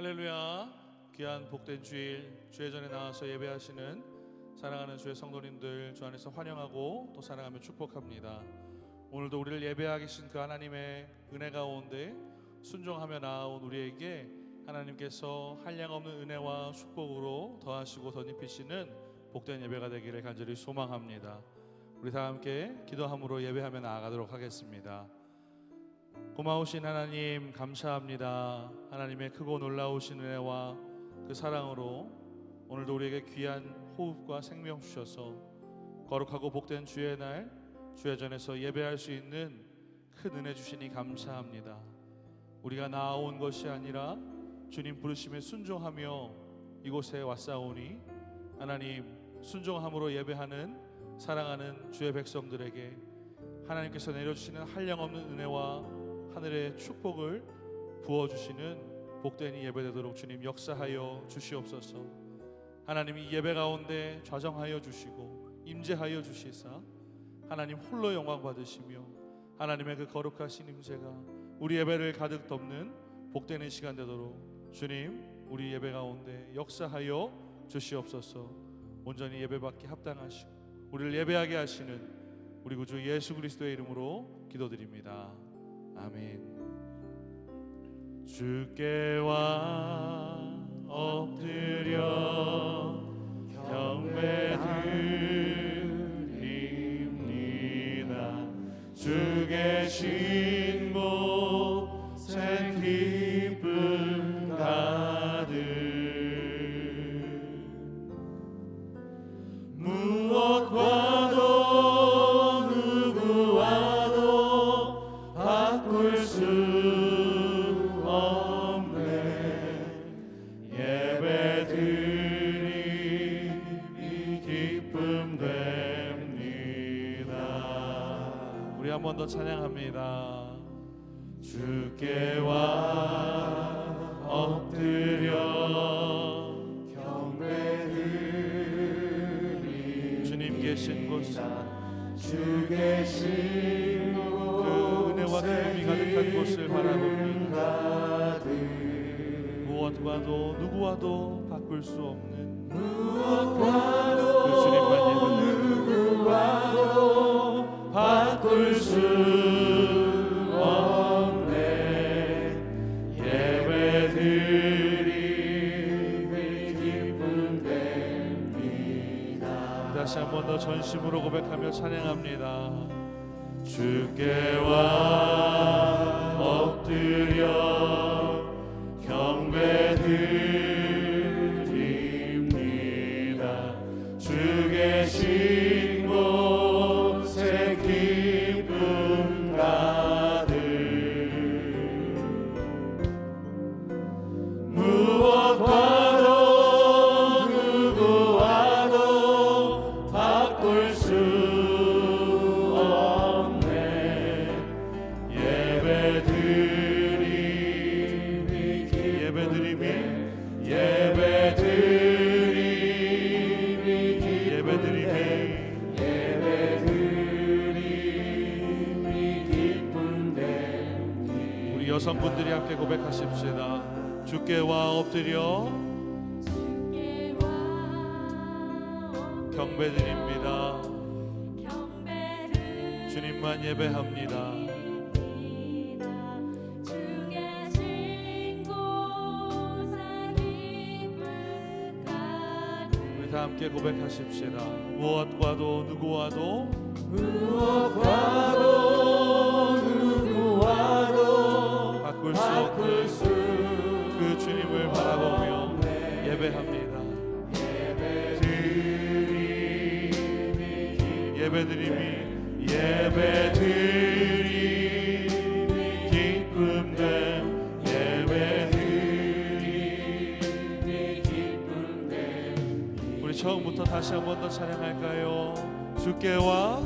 할렐루야. 귀한 복된 주일, 주의 전에 나와서 예배하시는 사랑하는 주의 성도님들 주 안에서 환영하고 또 사랑하며 축복합니다. 오늘도 우리를 예배하게 하신 그 하나님의 은혜 가운데 순종하며 나아온 우리에게 하나님께서 한량없는 은혜와 축복으로 더하시고 덧입히시는 복된 예배가 되기를 간절히 소망합니다. 우리 다 함께 기도함으로 예배하며 나아가도록 하겠습니다. 고마우신 하나님 감사합니다. 하나님의 크고 놀라우신 은혜와 그 사랑으로 오늘도 우리에게 귀한 호흡과 생명 주셔서 거룩하고 복된 주의 날 주의 전에서 예배할 수 있는 큰 은혜 주시니 감사합니다. 우리가 나아온 것이 아니라 주님 부르심에 순종하며 이곳에 왔사오니 하나님 순종함으로 예배하는 사랑하는 주의 백성들에게 하나님께서 내려주시는 한량없는 은혜와 하늘의 축복을 부어주시는 복된 이 예배되도록 주님 역사하여 주시옵소서. 하나님 이 예배 가운데 좌정하여 주시고 임재하여 주시사 하나님 홀로 영광 받으시며 하나님의 그 거룩하신 임재가 우리 예배를 가득 덮는 복되는 시간 되도록 주님 우리 예배 가운데 역사하여 주시옵소서. 온전히 예배받기 합당하시고 우리를 예배하게 하시는 우리 구주 예수 그리스도의 이름으로 기도드립니다. 아멘. 주께와 엎드려 경배드립니다. 주 계신 곳에 기쁨 가득 무엇과도 누구와도 바꿀 수 없네. 예배드림이 기쁨 됩니다. 우리 한 번 더 찬양합니다. 주께와 엎드려 경배드리 주님 계신 곳에 주 계신 곳 그 은혜와 기쁨이 가득한 곳을 바라봅니다. 무엇과도 누구와도 바꿀 수 없는 무엇과도 그 주님만 누구와도 바꿀 수 없네. 예배드림이 기쁨 됩니다. 다시 한 번 더 전심으로 고백하며 찬양합니다. 주께와 엎드려 경배드립니다. 주 계신 곳에 기쁨 가득 무엇과도 누구와도 바꿀 수 여성분들이 함께 고백하십시다. 주께와 엎드려 경배드립니다. 주님만 예배합니다. 우리 다 함께 고백하십시다. 무엇과도 누구와도 바꿀 수 그 주님을 바라보며 예배합니다. 예배드림이 기쁨 됨. 예배드림이 기쁨 됨. 우리 처음부터 다시 한 번 더 찬양할까요? 주께와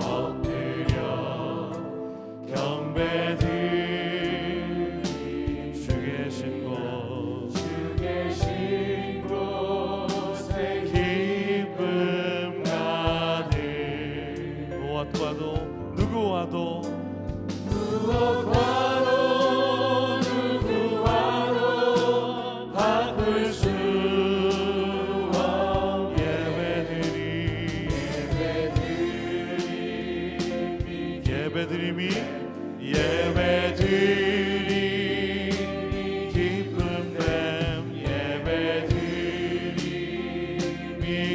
엎드려 경배드리 주 계신 곳에 기쁨 가득 무엇과도 누구와도 예배드리니 기쁨 됨 예배드리니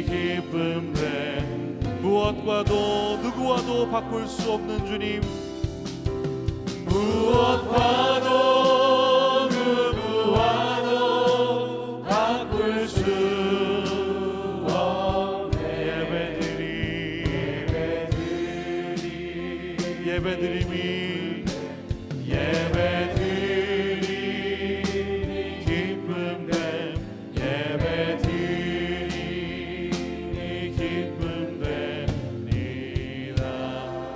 기쁨 됨 무엇과도 누구와도 바꿀 수 없는 주님 무엇과도 누구와도 바꿀 수 없네 예배드림이 기쁨 됨 예배드리니 기쁨 됩니다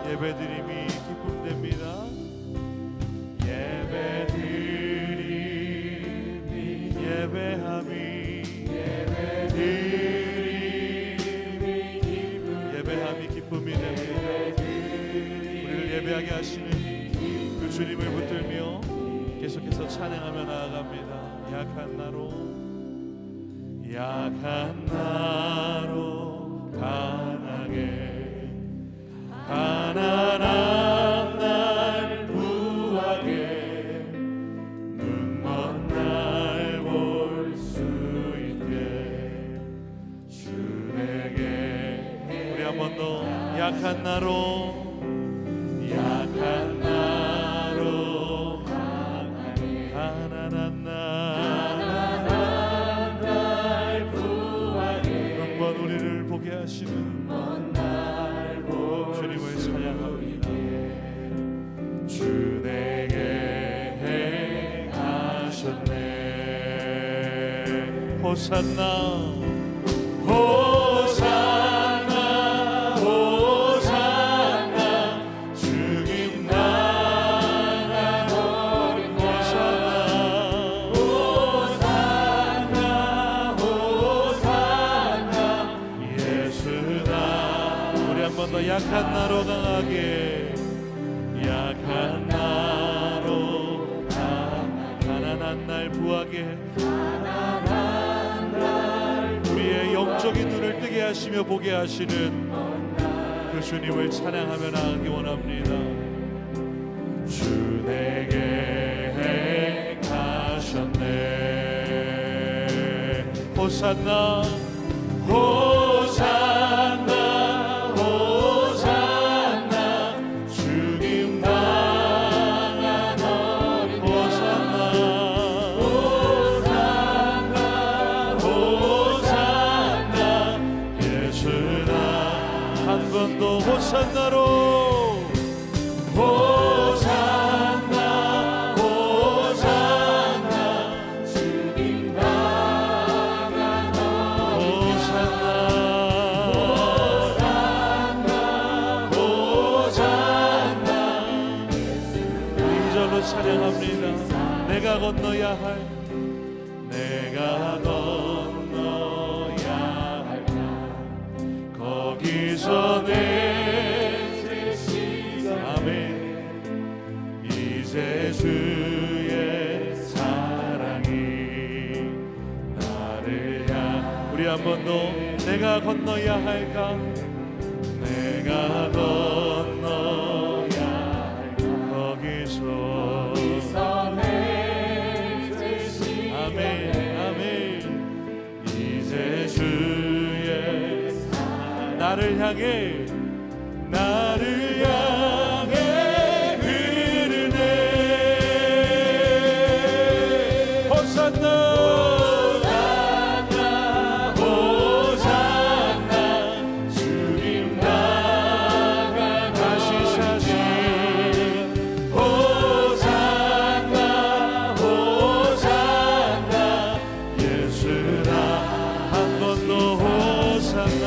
예배드림이 기쁨 됩니다 예배함이 기쁨이 됩니다 우리를 예배하게 하시는 그 주님을 붙들며 계속해서 찬양하며 나아갑니다 약한 나로 강하게 가난한 날 구하게 눈먼 날 볼 수 있게 주에게 우리 한 번 더 약한 나로 가난한 날 구하게 눈먼 우리를 보게 하시는 주님을 찬양합니다 주 내게 행하셨네 호산나 호산나 호산나 죽임 당한 어린 호산나 호산나 예수다 우리 한 번 더 약한 나로 강하게 약한 나로 가난한 날 부하게 우리의 영적인 눈을 뜨게 하시며 보게 하시는 그 주님을 찬양하며 나가기 원합니다 주 내게 행하셨네 호산나 호산나 호산나 죽임 당한 어린 호산나 호산나 호산나 예수나 한 번 더 호산나로 호산나 호산나 죽임 당한 호산나 호산나 이절로 찬양합니다 내가 건너야 할 거기서 내 아멘 이제 주의 사랑이 나를 우리 한 번 더 내가 건너야 할까 내가 건너야 할까 거기서 아멘 아멘 이제 주의 나를 향해 흐르네 호산나 호산나 주님 나가 다시 사신 호산나 호산나 예수나 한 번 더 호산나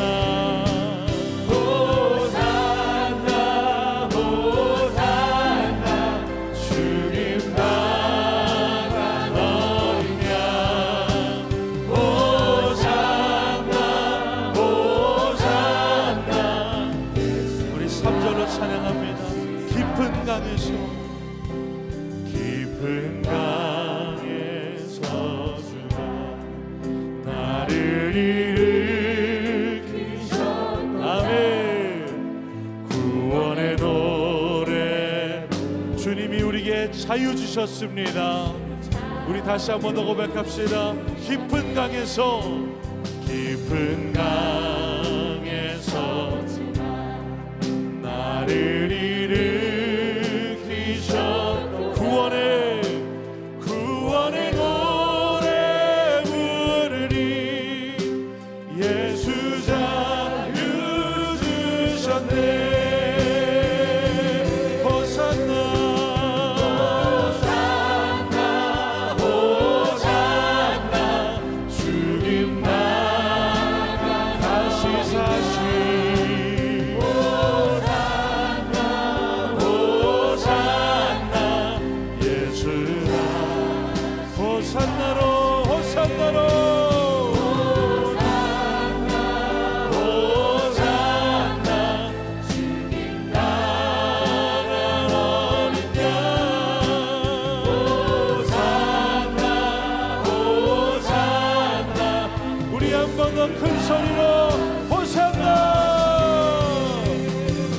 주님이 우리에게 자유 주셨습니다. 우리 다시 한 번 더 고백합시다. 깊은 강에서 나를 일으키셨고 구원의 노래 부르리. 예수 자유 주셨네. 큰 소리로 호산나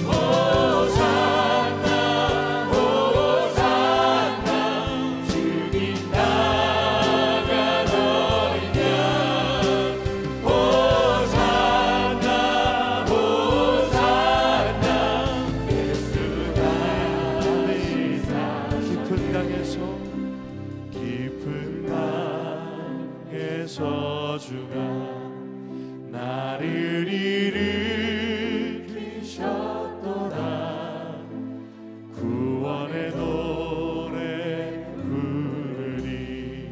호산나 호산나 주님 나가 너리냐 호산나 호산나 예수 나리사. 깊은 강에서 주가 나를 일으키셨도다. 구원의 노래 부르리.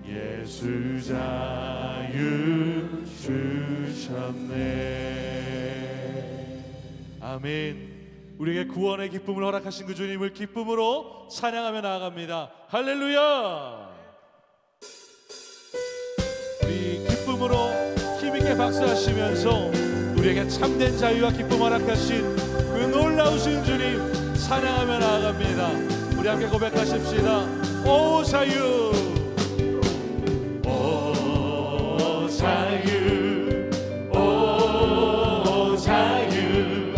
예수 자유 주셨네. 아멘. 우리에게 구원의 기쁨을 허락하신 그 주님을 기쁨으로 찬양하며 나아갑니다. 할렐루야. 우리 기쁨으로 힘있게 박수하시면서 우리에게 참된 자유와 기쁨 허락하신 그 놀라우신 주님 찬양하며 나아갑니다. 우리 함께 고백하십시다. 오 자유, 오 자유, 오 자유,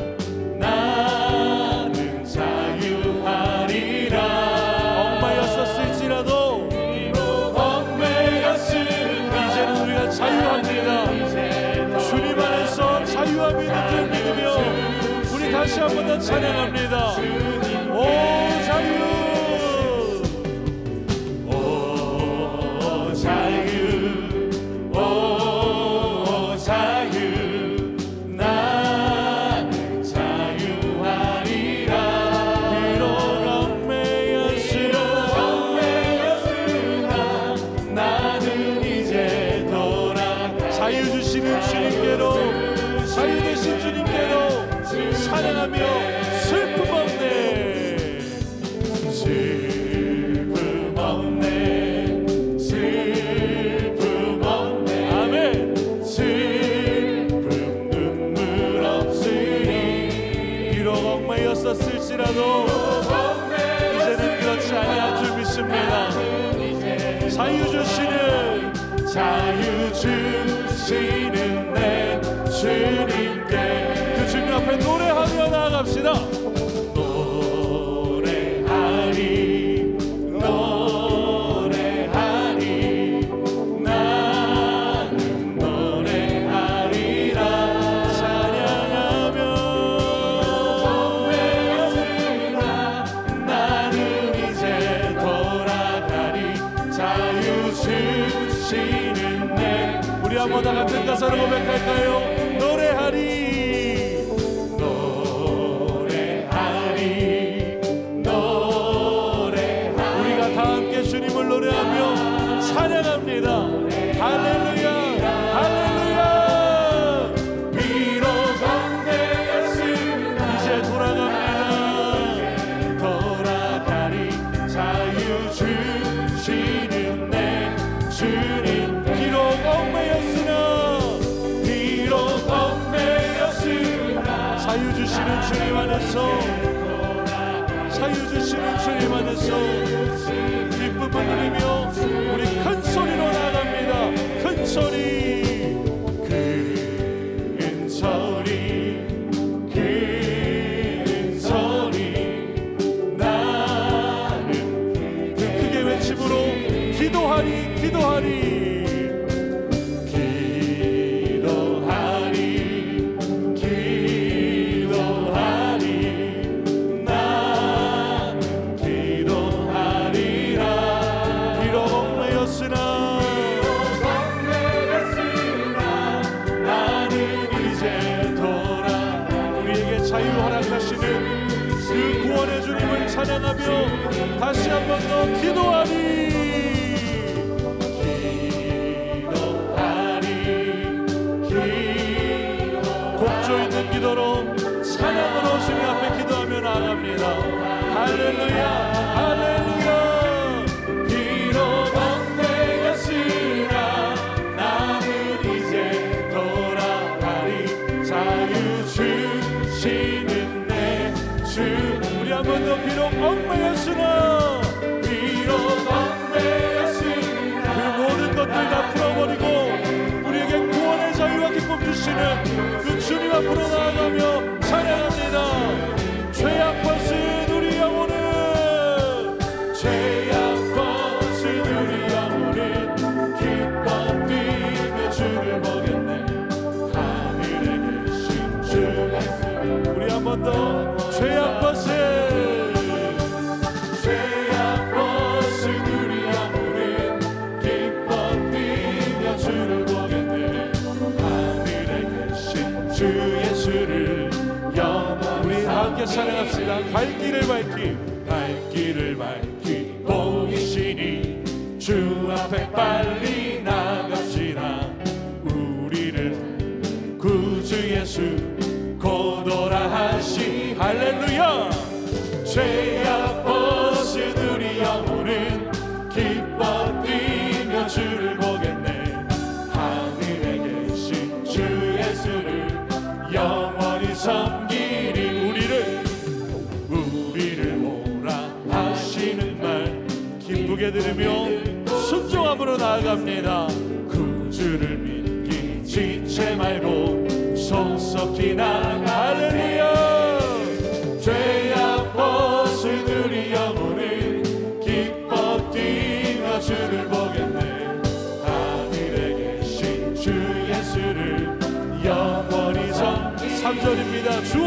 나는 자유하리라. 엉매였었을지라도 이제는 우리가 자유합니다. 주님 안에서 자유함이 있는 줄 믿으며 우리 다시 한 번 더 찬양합니다. 오 자유, 오 자유, 오 자유, 나는 자유하리라. 비록 얽매였으나 나는 이제 자유 주시는 주님께로, 자유 되신 주님께로 찬양하며 슬픔 없네, 슬픔 없네, 슬픔 없네. 아멘. 슬픔 눈물 없으니. 비록 얽매였었을지라도 이제는 그렇지 아니한 줄 믿습니다. 자유 주시는 내 주님께 그 주님 앞에 노래하며 나아갑시다. 노래하리 노래하리 나는 노래하리라. 찬양하며 얽매였으나 나는 이제 돌아가리. 자유 주시는 내. 우리 한 번 다 같은 가사로 고백할까요? 노래하리 노래하리 노래하리. 우리가 다 함께 주님을 노래하며 찬양합니다. 할렐루야 할렐루야. 비록 얽매였으나 이제 돌아갑니다. 돌아가리. 자유 주시는 내 주님. 비록 얽매였으나 자유 주시는 주님 안에서, 자유 주시는 주님 안에서 기쁨을 누리며 우리 큰 소리로 나갑니다. 큰 소리, 큰 소리, 큰 소리. 나는 기도하리 기도하리 찬양하며 다시 한 번 더 기도하리 곡조 있는 기도로 찬양으로 주님 앞에 기도하며 나아갑니다. 할렐루야 할렐루야 비록 엉매였으나 나는 이제 돌아가리 자유 주시는 내 주 우리 한 번 더 비록 엉매였으나 그 모든 것들 다 풀어버리고 우리에게 구원의 자유와 기쁨 주시는 그 주님 앞으로 나아가며 찬양합니다. 죄악 벗은 우리 영혼은 죄악 벗은 우리 영혼은 기뻐 뛰며 주를 보겠네. 하늘에 계신 주 예수 우리 한 번 더 죄악 벗은 우리 영혼은 기뻐 뛰며 주를 보겠네. 하늘에 계신 주 예수를 영원히 우리 함께 찬양합시다. 갈 길을 밝히 보이시니 주 앞에 빨리 나갑시다. 우리를 구주 예수 고도라 하시 할렐루야 죄악 벗은 우리 영혼은 기뻐 뛰며 주를 보겠네. 하늘에 계신 주 예수를 영원히 섬기리. 우리를 오라 하시는 말 기쁘게 들으며 순종함으로 나아갑니다. 구주를 믿기 지체 말고 속속히 나아가 할렐루야 죄악 벗은 우리 영혼은 기뻐 뛰며 주를 보겠네. 하늘에 계신 주 예수를 영원히 섬기 3절입니다. 주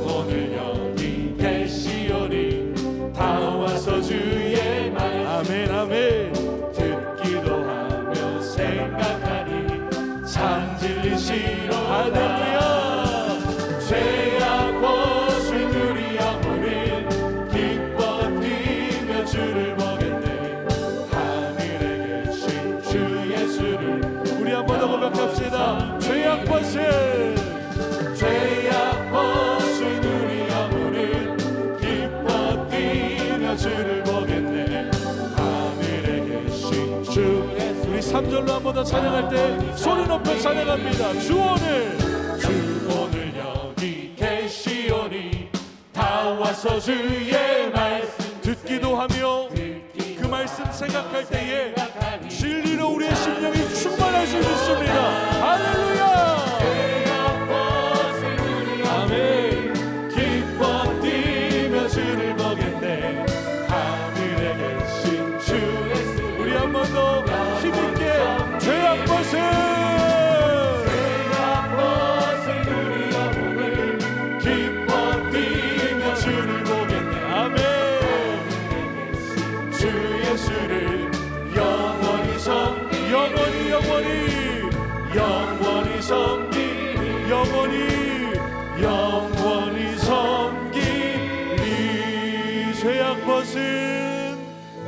오늘 여기 계시오니 다 와서 주의 말 아멘 아멘 듣기도 하며 생각하니 참 진리시로 할렐루야 죄악 벗은 우리 영혼은 기뻐 뛰며 주를 보겠네. 하늘에 계신 주 예수를 우리 한 번 더 고백합시다. 죄악 벗은 우리 영혼은 기뻐 뛰며 주를 보겠네. 하늘에 계신 주 예수 우리 3절로 한 번 더 찬양할 때 소리 높여 찬양합니다. 주 오늘 여기 계시오니 다 와서 주의 말씀 듣기도 하며 그 말씀 생각할 때에 진리로 우리의 심령이 충만할 수 있습니다. 할렐루야 아멘 기뻐 뛰며 주를 보겠네. 하늘에 계신 주 예수 우리 한 번 더 힘있게 죄악 벗은 우리 영혼을 기뻐 뛰며 주를 보겠네. 아멘 주 예수를 영원히 섬기 영원히 섬기 영원히 섬기리.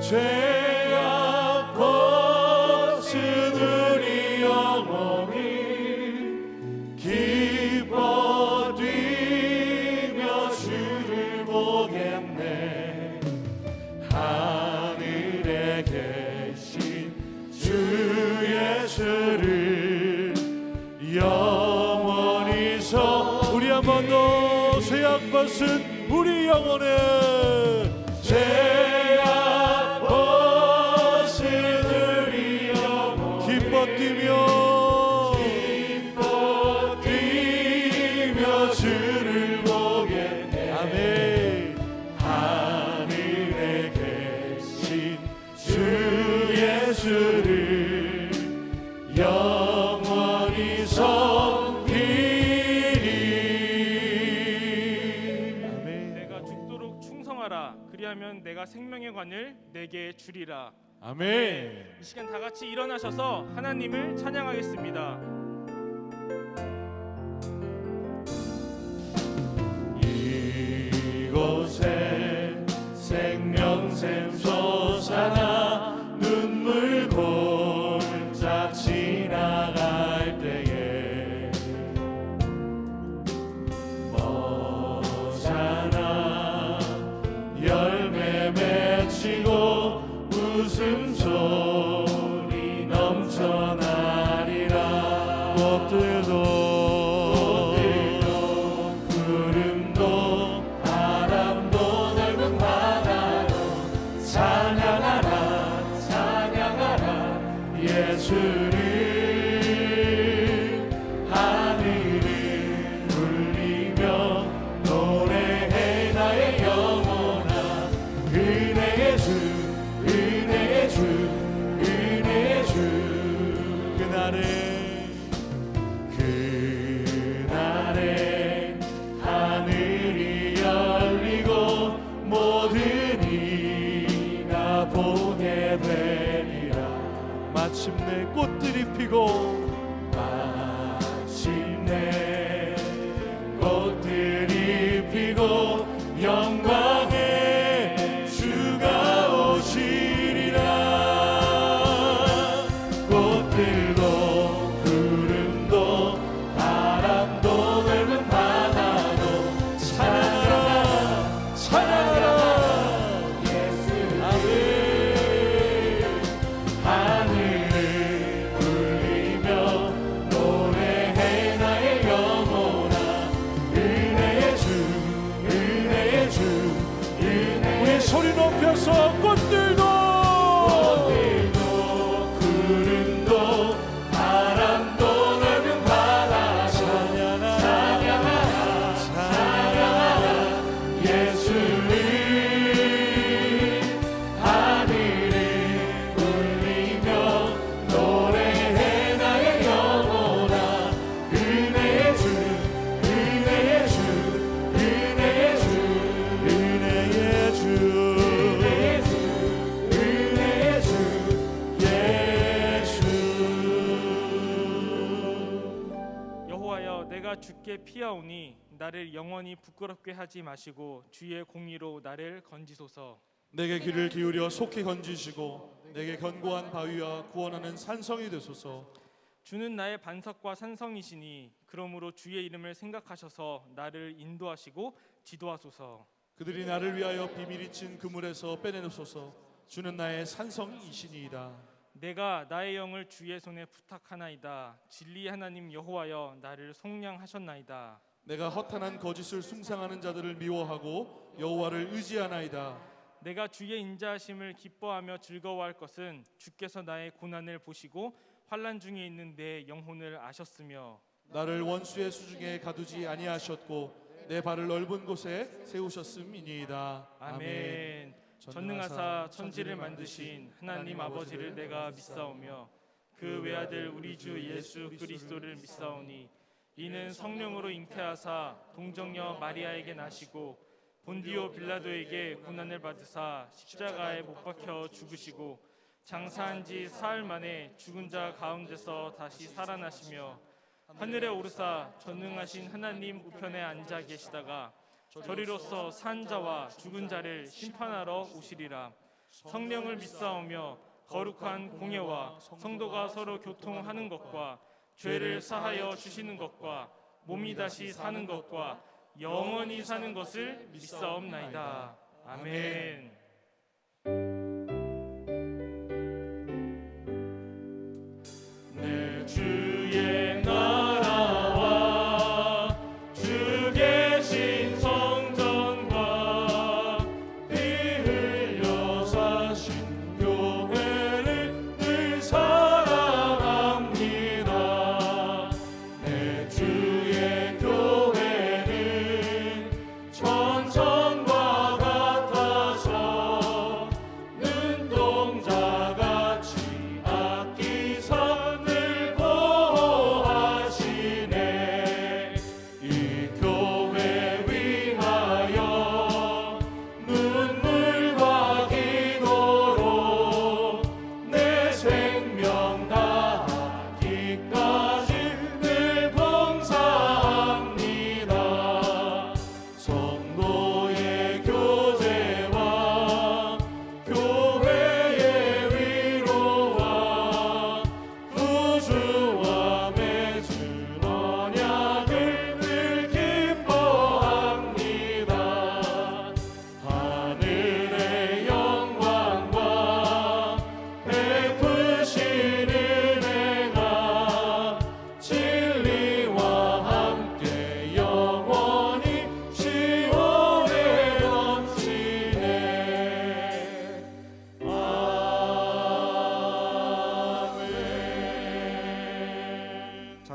죄악 벗은 우리 영혼이 기뻐 뛰며 주를 보겠네. 하늘에 계신 주 예수를 영원히 우리 한 번 더 죄악 벗은 우리 영혼은 죄악 벗은 우리 영혼 기뻐 뛰며 주를 보겠네. 아멘 하늘에 계신 주 하라. 그리하면 내가 생명의 관을 내게 주리라. 아멘. 이 시간 다 같이 일어나셔서 하나님을 찬양하겠습니다. 이곳에 생명샘 솟아나 눈물 골짝 지나갈 때에 머잖아 열매 맺히고 웃음소리 넘쳐나리라. 꽃들도 구름도 바람도 넓은 바다도 찬양하라 찬양하라 예수를. 하늘을 울리며 노래해 나의 영혼아. 은혜의 주 은혜의 주 은혜의 주. 그날에 하늘이 열리고 모든 이가 보게 되리라. 마침내 꽃들이 피고 마침내 꽃들이 피고 영광의 주가 오시리라. 꽃들도 구름도 바람도 넓은 바다도 찬양하라 찬양하라 예수를. 하늘을 울리며 노래해 나의 영혼아. 은혜의 주 은혜의 주 은혜의. 우리 소리 높여서 꽃들도 구름도 바람도 넓은 바다 찬양하라 찬양하라 예수를. 하늘을 울리며 노래해 나의 영혼아. 은혜의 주 은혜의 주 은혜의 주 은혜의 주 은혜의 주 은혜의 주 예수. 여호와여, 내가 주께 피하오니 나를 영원히 부끄럽게 하지 마시고 주의 공의로 나를 건지소서. 내게 귀를 기울여 속히 건지시고 내게 견고한 바위와 구원하는 산성이 되소서. 주는 나의 반석과 산성이시니 그러므로 주의 이름을 생각하셔서 나를 인도하시고 지도하소서. 그들이 나를 위하여 비밀이 친 그물에서 빼내소서. 주는 나의 산성이시니이다. 내가 나의 영을 주의 손에 부탁하나이다. 진리 하나님 여호와여, 나를 속량하셨나이다. 내가 허탄한 거짓을 숭상하는 자들을 미워하고 여호와를 의지하나이다. 내가 주의 인자하심을 기뻐하며 즐거워할 것은 주께서 나의 고난을 보시고 환난 중에 있는 내 영혼을 아셨으며 나를 원수의 수중에 가두지 아니하셨고 내 발을 넓은 곳에 세우셨음이니이다. 아멘. 전능하사 천지를 만드신 하나님 아버지를 내가 믿사오며 그 외아들 우리 주 예수 그리스도를 믿사오니 이는 성령으로 잉태하사 동정녀 마리아에게 나시고 본디오 빌라도에게 고난을 받으사 십자가에 못 박혀 죽으시고 장사한 지 사흘 만에 죽은 자 가운데서 다시 살아나시며 하늘에 오르사 전능하신 하나님 우편에 앉아 계시다가 저리로서 산 자와 죽은 자를 심판하러 오시리라. 성령을 믿사오며 거룩한 공예와 성도가 서로 교통하는 것과 죄를 사하여 주시는 것과 몸이 다시 사는 것과 영원히 사는 것을 믿사옵나이다. 아멘. 내 주의 나라와 주 계신 성전과 피 흘려 사신 교회를 늘 사랑합니다. 내 주의 교회는 천성과 같아서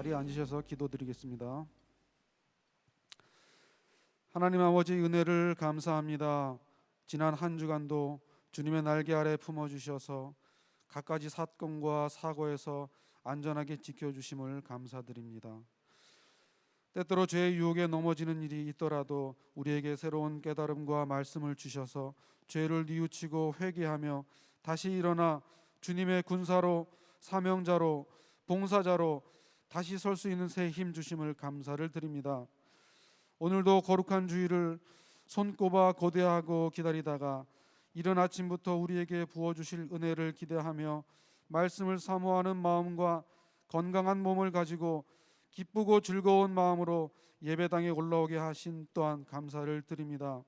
자리에 앉으셔서 기도드리겠습니다. 하나님 아버지, 은혜를 감사합니다. 지난 한 주간도 주님의 날개 아래 품어주셔서 갖가지 사건과 사고에서 안전하게 지켜주심을 감사드립니다. 때때로 죄의 유혹에 넘어지는 일이 있더라도 우리에게 새로운 깨달음과 말씀을 주셔서 죄를 뉘우치고 회개하며 다시 일어나 주님의 군사로, 사명자로, 봉사자로 다시 설 수 있는 새 힘 주심을 감사를 드립니다. 오늘도 거룩한 주일을 손꼽아 고대하고 기다리다가 이른 아침부터 우리에게 부어주실 은혜를 기대하며 말씀을 사모하는 마음과 건강한 몸을 가지고 기쁘고 즐거운 마음으로 예배당에 올라오게 하신 또한 감사를 드립니다.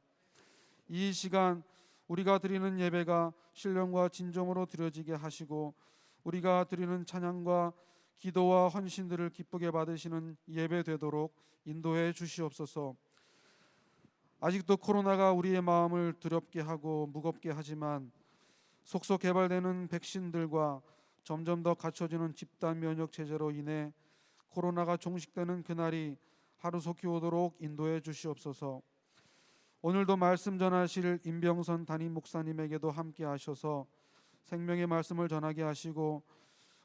이 시간 우리가 드리는 예배가 신령과 진정으로 드려지게 하시고 우리가 드리는 찬양과 기도와 헌신들을 기쁘게 받으시는 예배 되도록 인도해 주시옵소서. 아직도 코로나가 우리의 마음을 두렵게 하고 무겁게 하지만 속속 개발되는 백신들과 점점 더 갖춰지는 집단 면역 체제로 인해 코로나가 종식되는 그날이 하루속히 오도록 인도해 주시옵소서. 오늘도 말씀 전하실 임병선 담임 목사님에게도 함께 하셔서 생명의 말씀을 전하게 하시고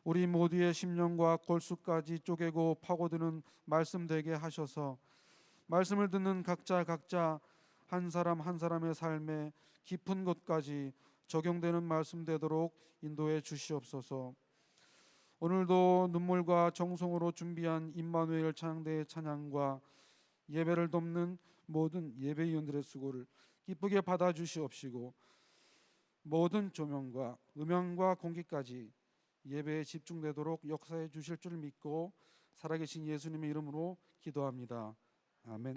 우리 모두의 심령과 골수까지 쪼개고 파고드는 말씀 되게 하셔서 말씀을 듣는 각자 한 사람 한 사람의 삶에 깊은 곳까지 적용되는 말씀 되도록 인도해 주시옵소서. 오늘도 눈물과 정성으로 준비한 임마누엘 찬양대의 찬양과 예배를 돕는 모든 예배위원들의 수고를 기쁘게 받아주시옵시고 모든 조명과 음향과 공기까지 예배에 집중되도록 역사해 주실 줄 믿고 살아계신 예수님의 이름으로 기도합니다. 아멘.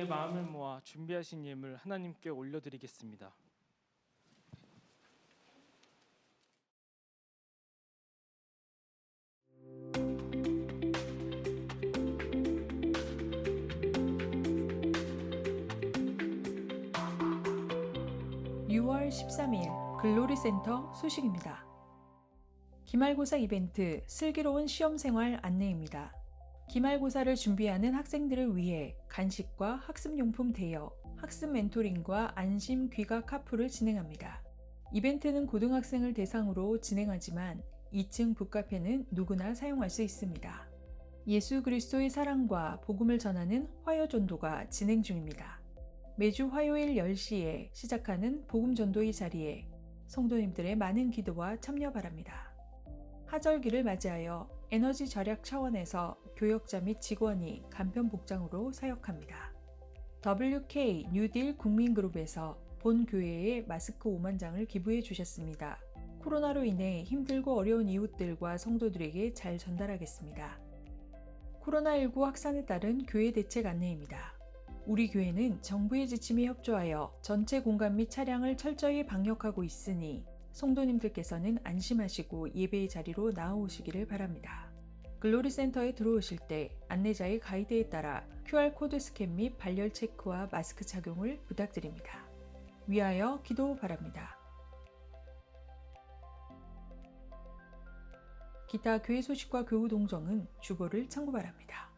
우리의 마음을 모아 준비하신 예물 하나님께 올려드리겠습니다. (6월 13일) 글로리센터 소식입니다. 기말고사 이벤트 슬기로운 시험생활 안내입니다. 기말고사를 준비하는 학생들을 위해 간식과 학습용품 대여, 학습 멘토링과 안심 귀가 카풀을 진행합니다. 이벤트는 고등학생을 대상으로 진행하지만 2층 북카페는 누구나 사용할 수 있습니다. 예수 그리스도의 사랑과 복음을 전하는 화요전도가 진행 중입니다. 매주 화요일 10시에 시작하는 복음전도의 자리에 성도님들의 많은 기도와 참여 바랍니다. 하절기를 맞이하여 에너지 절약 차원에서 교역자 및 직원이 간편 복장으로 사역합니다. WK 뉴딜 국민그룹에서 본 교회에 마스크 5만 장을 기부해 주셨습니다. 코로나로 인해 힘들고 어려운 이웃들과 성도들에게 잘 전달하겠습니다. 코로나19 확산에 따른 교회 대책 안내입니다. 우리 교회는 정부의 지침에 협조하여 전체 공간 및 차량을 철저히 방역하고 있으니 성도님들께서는 안심하시고 예배의 자리로 나아오시기를 바랍니다. 글로리센터에 들어오실 때 안내자의 가이드에 따라 QR코드 스캔 및 발열 체크와 마스크 착용을 부탁드립니다. 위하여 기도 바랍니다. 기타 교회 소식과 교우 동정은 주보를 참고 바랍니다.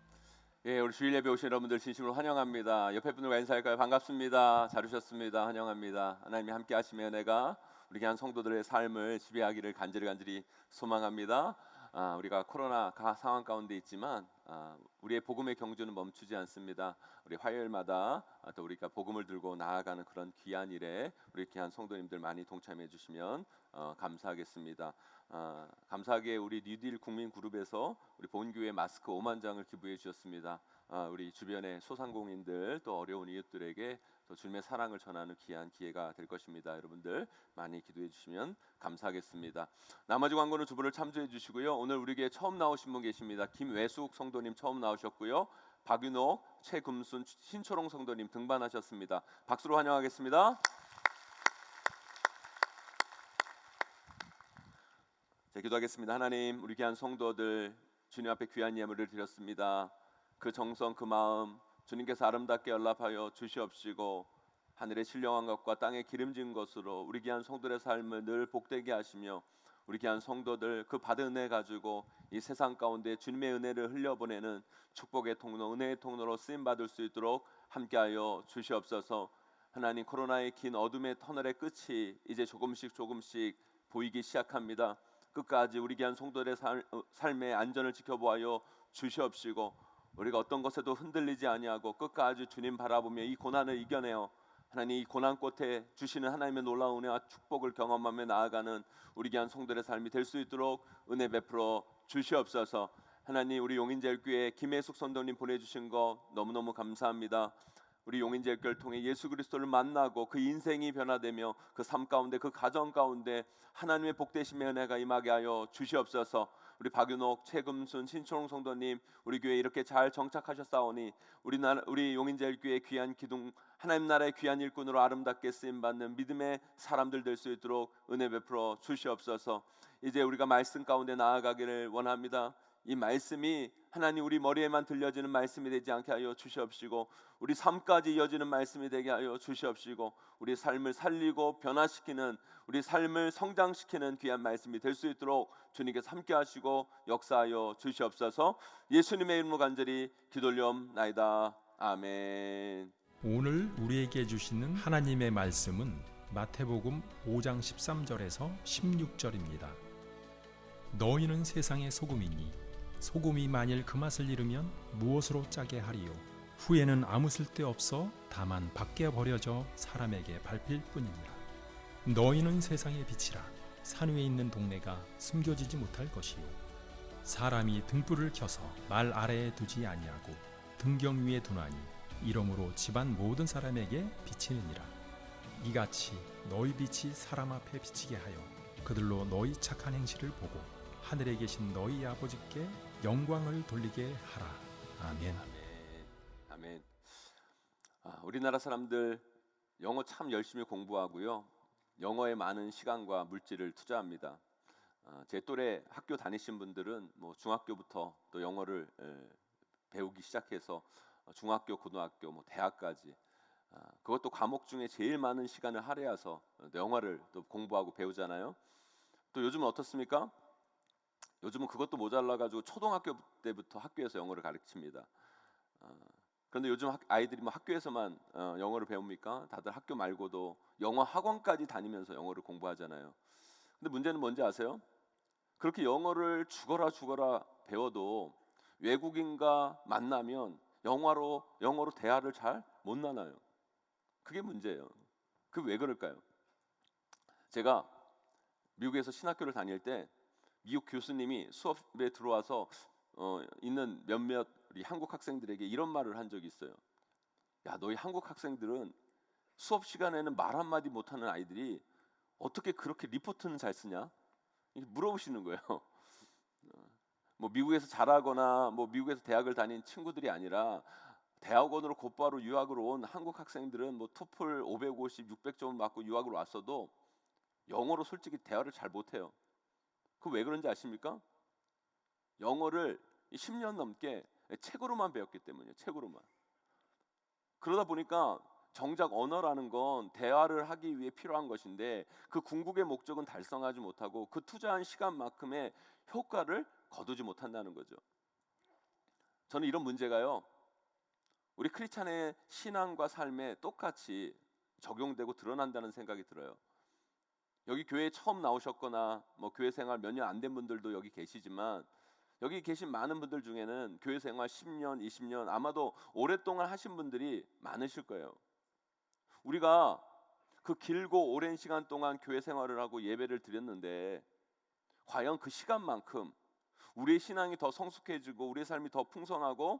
예, 우리 주일 예배 오신 여러분들 진심으로 환영합니다. 옆에 분들과 인사할까요? 반갑습니다. 잘 오셨습니다. 환영합니다. 하나님이 함께 하시며 내가 우리 귀한 성도들의 삶을 지배하기를 간절히 소망합니다. 우리가 코로나 상황 가운데 있지만 우리의 복음의 경주는 멈추지 않습니다. 우리 화요일마다 또 우리가 복음을 들고 나아가는 그런 귀한 일에 우리 귀한 성도님들 많이 동참해 주시면 감사하겠습니다. 감사하게 우리 뉴딜 국민그룹에서 우리 본교회 마스크 5만 장을 기부해 주셨습니다. 우리 주변의 소상공인들 또 어려운 이웃들에게 또 주님의 사랑을 전하는 귀한 기회가 될 것입니다. 여러분들 많이 기도해 주시면 감사하겠습니다. 나머지 광고는 두 분을 참조해 주시고요. 오늘 우리에게 처음 나오신 분 계십니다. 김외숙 성도님 처음 나오셨고요. 박윤옥, 최금순, 신초롱 성도님 등반하셨습니다. 박수로 환영하겠습니다. 자, 기도하겠습니다. 하나님, 우리 귀한 성도들 주님 앞에 귀한 예물을 드렸습니다. 그 정성, 그 마음 주님께서 아름답게 연락하여 주시옵시고 하늘의 신령한 것과 땅의 기름진 것으로 우리 귀한 성도들의 삶을 늘 복되게 하시며 우리 귀한 성도들 그 받은 은혜 가지고 이 세상 가운데 주님의 은혜를 흘려보내는 축복의 통로, 은혜의 통로로 쓰임받을 수 있도록 함께하여 주시옵소서. 하나님, 코로나의 긴 어둠의 터널의 끝이 이제 조금씩 보이기 시작합니다. 끝까지 우리 귀한 성도들의 삶의 안전을 지켜보아요 주시옵시고 우리가 어떤 것에도 흔들리지 아니하고 끝까지 주님 바라보며 이 고난을 이겨내어 하나님 이 고난 끝에 주시는 하나님의 놀라운 은혜와 축복을 경험하며 나아가는 우리 귀한 성도들의 삶이 될 수 있도록 은혜 베풀어 주시옵소서. 하나님, 우리 용인제일교회 김혜숙 선도님 보내주신 거 너무너무 감사합니다. 우리 용인제일교회를 통해 예수 그리스도를 만나고 그 인생이 변화되며 그 삶 가운데 그 가정 가운데 하나님의 복되심의 은혜가 임하게 하여 주시옵소서. 우리 박윤옥, 최금순, 신초롱 성도님 우리 교회에 이렇게 잘 정착하셨사오니 우리 용인제일교회 귀한 기둥 하나님 나라의 귀한 일꾼으로 아름답게 쓰임받는 믿음의 사람들 될 수 있도록 은혜 베풀어 주시옵소서. 이제 우리가 말씀 가운데 나아가기를 원합니다. 이 말씀이 하나님 우리 머리에만 들려지는 말씀이 되지 않게 하여 주시옵시고 우리 삶까지 이어지는 말씀이 되게 하여 주시옵시고 우리 삶을 살리고 변화시키는 우리 삶을 성장시키는 귀한 말씀이 될 수 있도록 주님께서 함께 하시고 역사하여 주시옵소서. 예수님의 이름으로 간절히 기도 올리옵나이다. 아멘. 오늘 우리에게 주시는 하나님의 말씀은 마태복음 5장 13절에서 16절입니다. 너희는 세상의 소금이니 소금이 만일 그 맛을 잃으면 무엇으로 짜게 하리요? 후에는 아무 쓸데없어 다만 밖에 버려져 사람에게 밟힐 뿐이니라. 너희는 세상의 빛이라. 산 위에 있는 동네가 숨겨지지 못할 것이요 사람이 등불을 켜서 말 아래에 두지 아니하고 등경 위에 두나니 이러므로 집안 모든 사람에게 비치느니라. 이같이 너희 빛이 사람 앞에 비치게 하여 그들로 너희 착한 행실을 보고 하늘에 계신 너희 아버지께 영광을 돌리게 하라. 아멘. 아멘. 우리나라 사람들 영어 참 열심히 공부하고요. 영어에 많은 시간과 물질을 투자합니다. 제 또래 학교 다니신 분들은 뭐 중학교부터 또 영어를 배우기 시작해서 중학교, 고등학교, 뭐 대학까지 그것도 과목 중에 제일 많은 시간을 할애해서 영어를 또 공부하고 배우잖아요. 또 요즘은 어떻습니까? 요즘은 그것도 모자라가지고 초등학교 때부터 학교에서 영어를 가르칩니다. 그런데 요즘 아이들이 뭐 학교에서만 영어를 배웁니까? 다들 학교 말고도 영어 학원까지 다니면서 영어를 공부하잖아요. 근데 문제는 뭔지 아세요? 그렇게 영어를 죽어라 배워도 외국인과 만나면 영어로 대화를 잘 못 나눠요. 그게 문제예요. 그게 왜 그럴까요? 제가 미국에서 신학교를 다닐 때 미국 교수님이 수업에 들어와서 있는 몇몇 우리 한국 학생들에게 이런 말을 한 적이 있어요. 야, 너희 한국 학생들은 수업 시간에는 말 한마디 못하는 아이들이 어떻게 그렇게 리포트는 잘 쓰냐? 이렇게 물어보시는 거예요. 뭐 미국에서 자라거나 뭐 미국에서 대학을 다닌 친구들이 아니라 대학원으로 곧바로 유학을 온 한국 학생들은 뭐 토플 550, 600점을 맞고 유학을 왔어도 영어로 솔직히 대화를 잘 못해요. 그 왜 그런지 아십니까? 영어를 10년 넘게 책으로만 배웠기 때문이에요. 책으로만. 그러다 보니까 정작 언어라는 건 대화를 하기 위해 필요한 것인데 그 궁극의 목적은 달성하지 못하고 그 투자한 시간만큼의 효과를 거두지 못한다는 거죠. 저는 이런 문제가요, 우리 크리스찬의 신앙과 삶에 똑같이 적용되고 드러난다는 생각이 들어요. 여기 교회에 처음 나오셨거나 뭐 교회 생활 몇 년 안 된 분들도 여기 계시지만 여기 계신 많은 분들 중에는 교회 생활 10년, 20년 아마도 오랫동안 하신 분들이 많으실 거예요. 우리가 그 길고 오랜 시간 동안 교회 생활을 하고 예배를 드렸는데 과연 그 시간만큼 우리의 신앙이 더 성숙해지고 우리의 삶이 더 풍성하고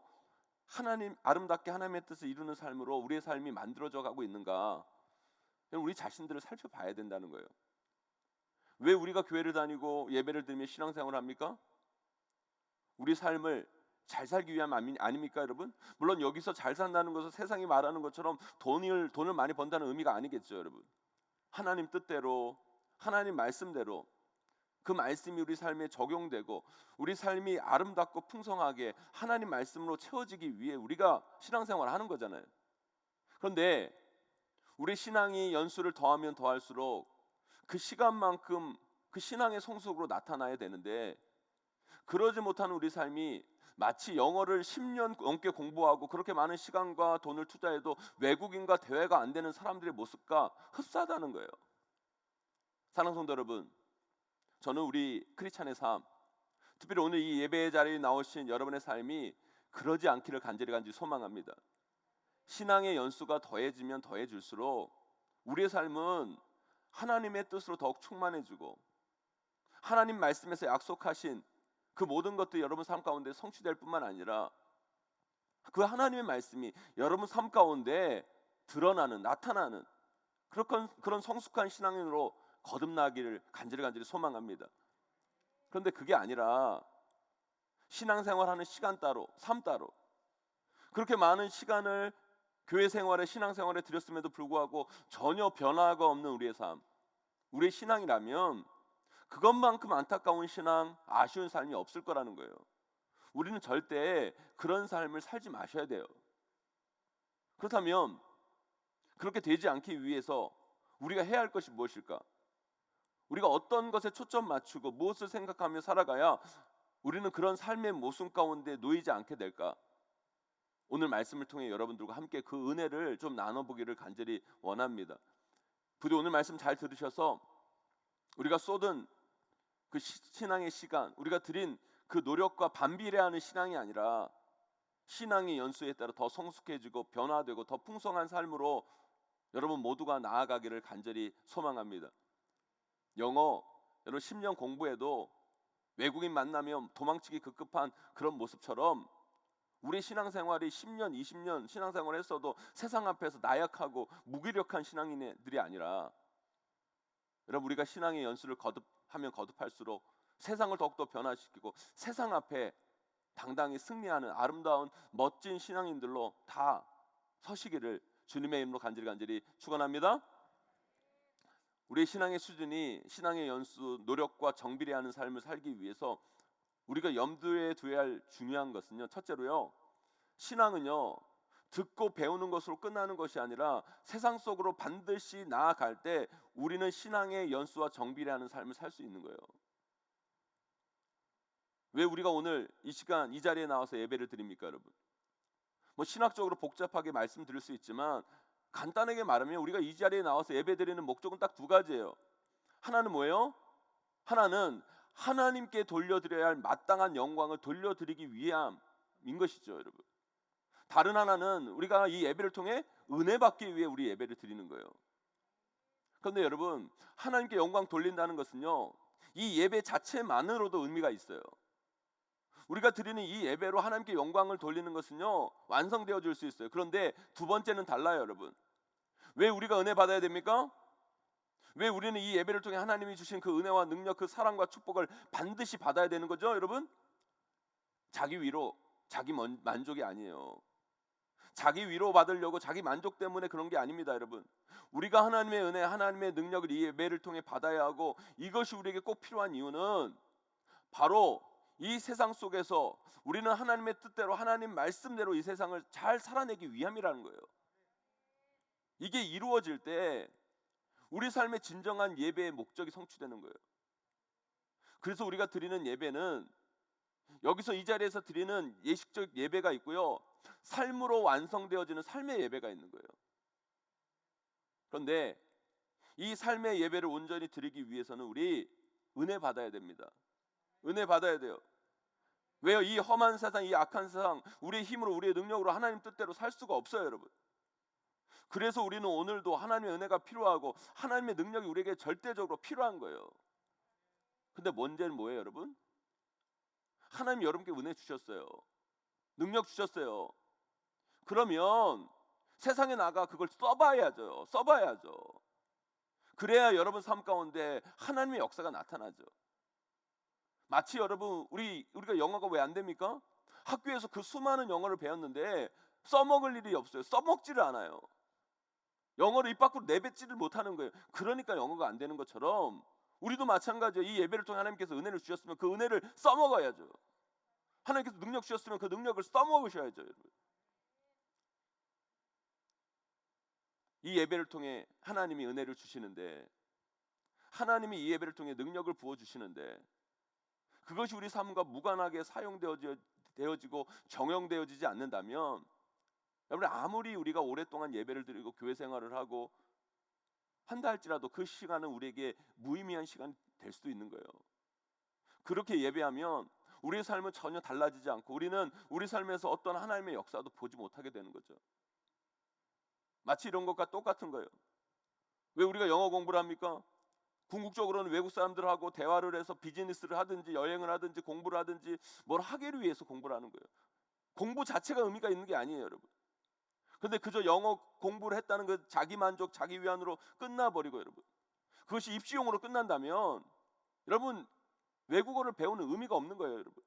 하나님 아름답게 하나님의 뜻을 이루는 삶으로 우리의 삶이 만들어져 가고 있는가? 우리 자신들을 살펴봐야 된다는 거예요. 왜 우리가 교회를 다니고 예배를 드리며 신앙생활을 합니까? 우리 삶을 잘 살기 위함 아닙니까, 여러분? 물론 여기서 잘 산다는 것은 세상이 말하는 것처럼 돈을 많이 번다는 의미가 아니겠죠, 여러분. 하나님 뜻대로, 하나님 말씀대로 그 말씀이 우리 삶에 적용되고 우리 삶이 아름답고 풍성하게 하나님 말씀으로 채워지기 위해 우리가 신앙생활을 하는 거잖아요. 그런데 우리 신앙이 연수를 더하면 더할수록 그 시간만큼 그 신앙의 성숙으로 나타나야 되는데, 그러지 못하는 우리 삶이 마치 영어를 10년 넘게 공부하고 그렇게 많은 시간과 돈을 투자해도 외국인과 대화가 안 되는 사람들의 모습과 흡사하다는 거예요. 사랑하는 성도 여러분, 저는 우리 크리스찬의 삶, 특별히 오늘 이 예배의 자리에 나오신 여러분의 삶이 그러지 않기를 간절히 소망합니다. 신앙의 연수가 더해지면 더해질수록 우리의 삶은 하나님의 뜻으로 더욱 충만해지고 하나님 말씀에서 약속하신 그 모든 것들이 여러분 삶 가운데 성취될 뿐만 아니라 그 하나님의 말씀이 여러분 삶 가운데 드러나는, 나타나는 그런 성숙한 신앙인으로 거듭나기를 간절히 소망합니다. 그런데 그게 아니라 신앙생활하는 시간 따로, 삶 따로 그렇게 많은 시간을 교회 생활에, 신앙생활에 들였음에도 불구하고 전혀 변화가 없는 우리의 삶, 우리의 신앙이라면 그것만큼 안타까운 신앙, 아쉬운 삶이 없을 거라는 거예요. 우리는 절대 그런 삶을 살지 마셔야 돼요. 그렇다면 그렇게 되지 않기 위해서 우리가 해야 할 것이 무엇일까? 우리가 어떤 것에 초점 맞추고 무엇을 생각하며 살아가야 우리는 그런 삶의 모순 가운데 놓이지 않게 될까? 오늘 말씀을 통해 여러분들과 함께 그 은혜를 좀 나눠보기를 간절히 원합니다. 부디 오늘 말씀 잘 들으셔서 우리가 쏟은 그 신앙의 시간, 우리가 드린 그 노력과 반비례하는 신앙이 아니라 신앙의 연수에 따라 더 성숙해지고 변화되고 더 풍성한 삶으로 여러분 모두가 나아가기를 간절히 소망합니다. 영어 여러분 10년 공부해도 외국인 만나면 도망치기 급급한 그런 모습처럼 우리 신앙생활이 10년, 20년 신앙생활을 했어도 세상 앞에서 나약하고 무기력한 신앙인들이 아니라, 여러분 우리가 신앙의 연수를 거듭하면 거듭할수록 세상을 더욱더 변화시키고 세상 앞에 당당히 승리하는 아름다운 멋진 신앙인들로 다 서시기를 주님의 이름으로 간절히 축원합니다. 우리의 신앙의 수준이 신앙의 연수, 노력과 정비례하는 삶을 살기 위해서 우리가 염두에 두어야 할 중요한 것은요, 첫째로요, 신앙은요 듣고 배우는 것으로 끝나는 것이 아니라 세상 속으로 반드시 나아갈 때 우리는 신앙의 연수와 정비례하는 삶을 살 수 있는 거예요. 왜 우리가 오늘 이 시간 이 자리에 나와서 예배를 드립니까, 여러분? 뭐 신학적으로 복잡하게 말씀드릴 수 있지만 간단하게 말하면 우리가 이 자리에 나와서 예배 드리는 목적은 딱 두 가지예요. 하나는 뭐예요? 하나는 하나님께 돌려드려야 할 마땅한 영광을 돌려드리기 위함인 것이죠, 여러분. 다른 하나는 우리가 이 예배를 통해 은혜 받기 위해 우리 예배를 드리는 거예요. 그런데 여러분, 하나님께 영광 돌린다는 것은요, 이 예배 자체만으로도 의미가 있어요. 우리가 드리는 이 예배로 하나님께 영광을 돌리는 것은요, 완성되어 줄 수 있어요. 그런데 두 번째는 달라요, 여러분. 왜 우리가 은혜 받아야 됩니까? 왜 우리는 이 예배를 통해 하나님이 주신 그 은혜와 능력, 그 사랑과 축복을 반드시 받아야 되는 거죠, 여러분? 자기 위로, 자기 만족이 아니에요. 자기 위로 받으려고 자기 만족 때문에 그런 게 아닙니다, 여러분. 우리가 하나님의 은혜, 하나님의 능력을 이 예배를 통해 받아야 하고, 이것이 우리에게 꼭 필요한 이유는 바로 이 세상 속에서 우리는 하나님의 뜻대로, 하나님 말씀대로 이 세상을 잘 살아내기 위함이라는 거예요. 이게 이루어질 때 우리 삶의 진정한 예배의 목적이 성취되는 거예요. 그래서 우리가 드리는 예배는, 여기서 이 자리에서 드리는 예식적 예배가 있고요, 삶으로 완성되어지는 삶의 예배가 있는 거예요. 그런데 이 삶의 예배를 온전히 드리기 위해서는 우리 은혜 받아야 됩니다. 은혜 받아야 돼요. 왜요? 이 험한 세상, 이 악한 세상, 우리의 힘으로, 우리의 능력으로 하나님 뜻대로 살 수가 없어요, 여러분. 그래서 우리는 오늘도 하나님의 은혜가 필요하고 하나님의 능력이 우리에게 절대적으로 필요한 거예요. 근데 문제는 뭐예요, 여러분? 하나님 여러분께 은혜 주셨어요. 능력 주셨어요. 그러면 세상에 나가 그걸 써봐야죠. 그래야 여러분 삶 가운데 하나님의 역사가 나타나죠. 마치 여러분 우리가 영어가 왜 안 됩니까? 학교에서 그 수많은 영어를 배웠는데 써먹을 일이 없어요. 써먹지를 않아요. 영어를 입 밖으로 내뱉지를 못하는 거예요. 그러니까 영어가 안 되는 것처럼 우리도 마찬가지예요. 이 예배를 통해 하나님께서 은혜를 주셨으면 그 은혜를 써먹어야죠. 하나님께서 능력 주셨으면 그 능력을 써먹으셔야죠. 여러분. 이 예배를 통해 하나님이 은혜를 주시는데, 하나님이 이 예배를 통해 능력을 부어주시는데, 그것이 우리 삶과 무관하게 사용되어지고 정형되어지지 않는다면, 여러분, 아무리 우리가 오랫동안 예배를 드리고 교회 생활을 하고 한다 할지라도 그 시간은 우리에게 무의미한 시간이 될 수도 있는 거예요. 그렇게 예배하면 우리의 삶은 전혀 달라지지 않고 우리는 우리 삶에서 어떤 하나님의 역사도 보지 못하게 되는 거죠. 마치 이런 것과 똑같은 거예요. 왜 우리가 영어 공부를 합니까? 궁극적으로는 외국 사람들하고 대화를 해서 비즈니스를 하든지 여행을 하든지 공부를 하든지 뭘 하기를 위해서 공부를 하는 거예요. 공부 자체가 의미가 있는 게 아니에요, 여러분. 근데 그저 영어 공부를 했다는 그 자기 만족, 자기 위안으로 끝나버리고, 여러분, 그것이 입시용으로 끝난다면 여러분 외국어를 배우는 의미가 없는 거예요, 여러분.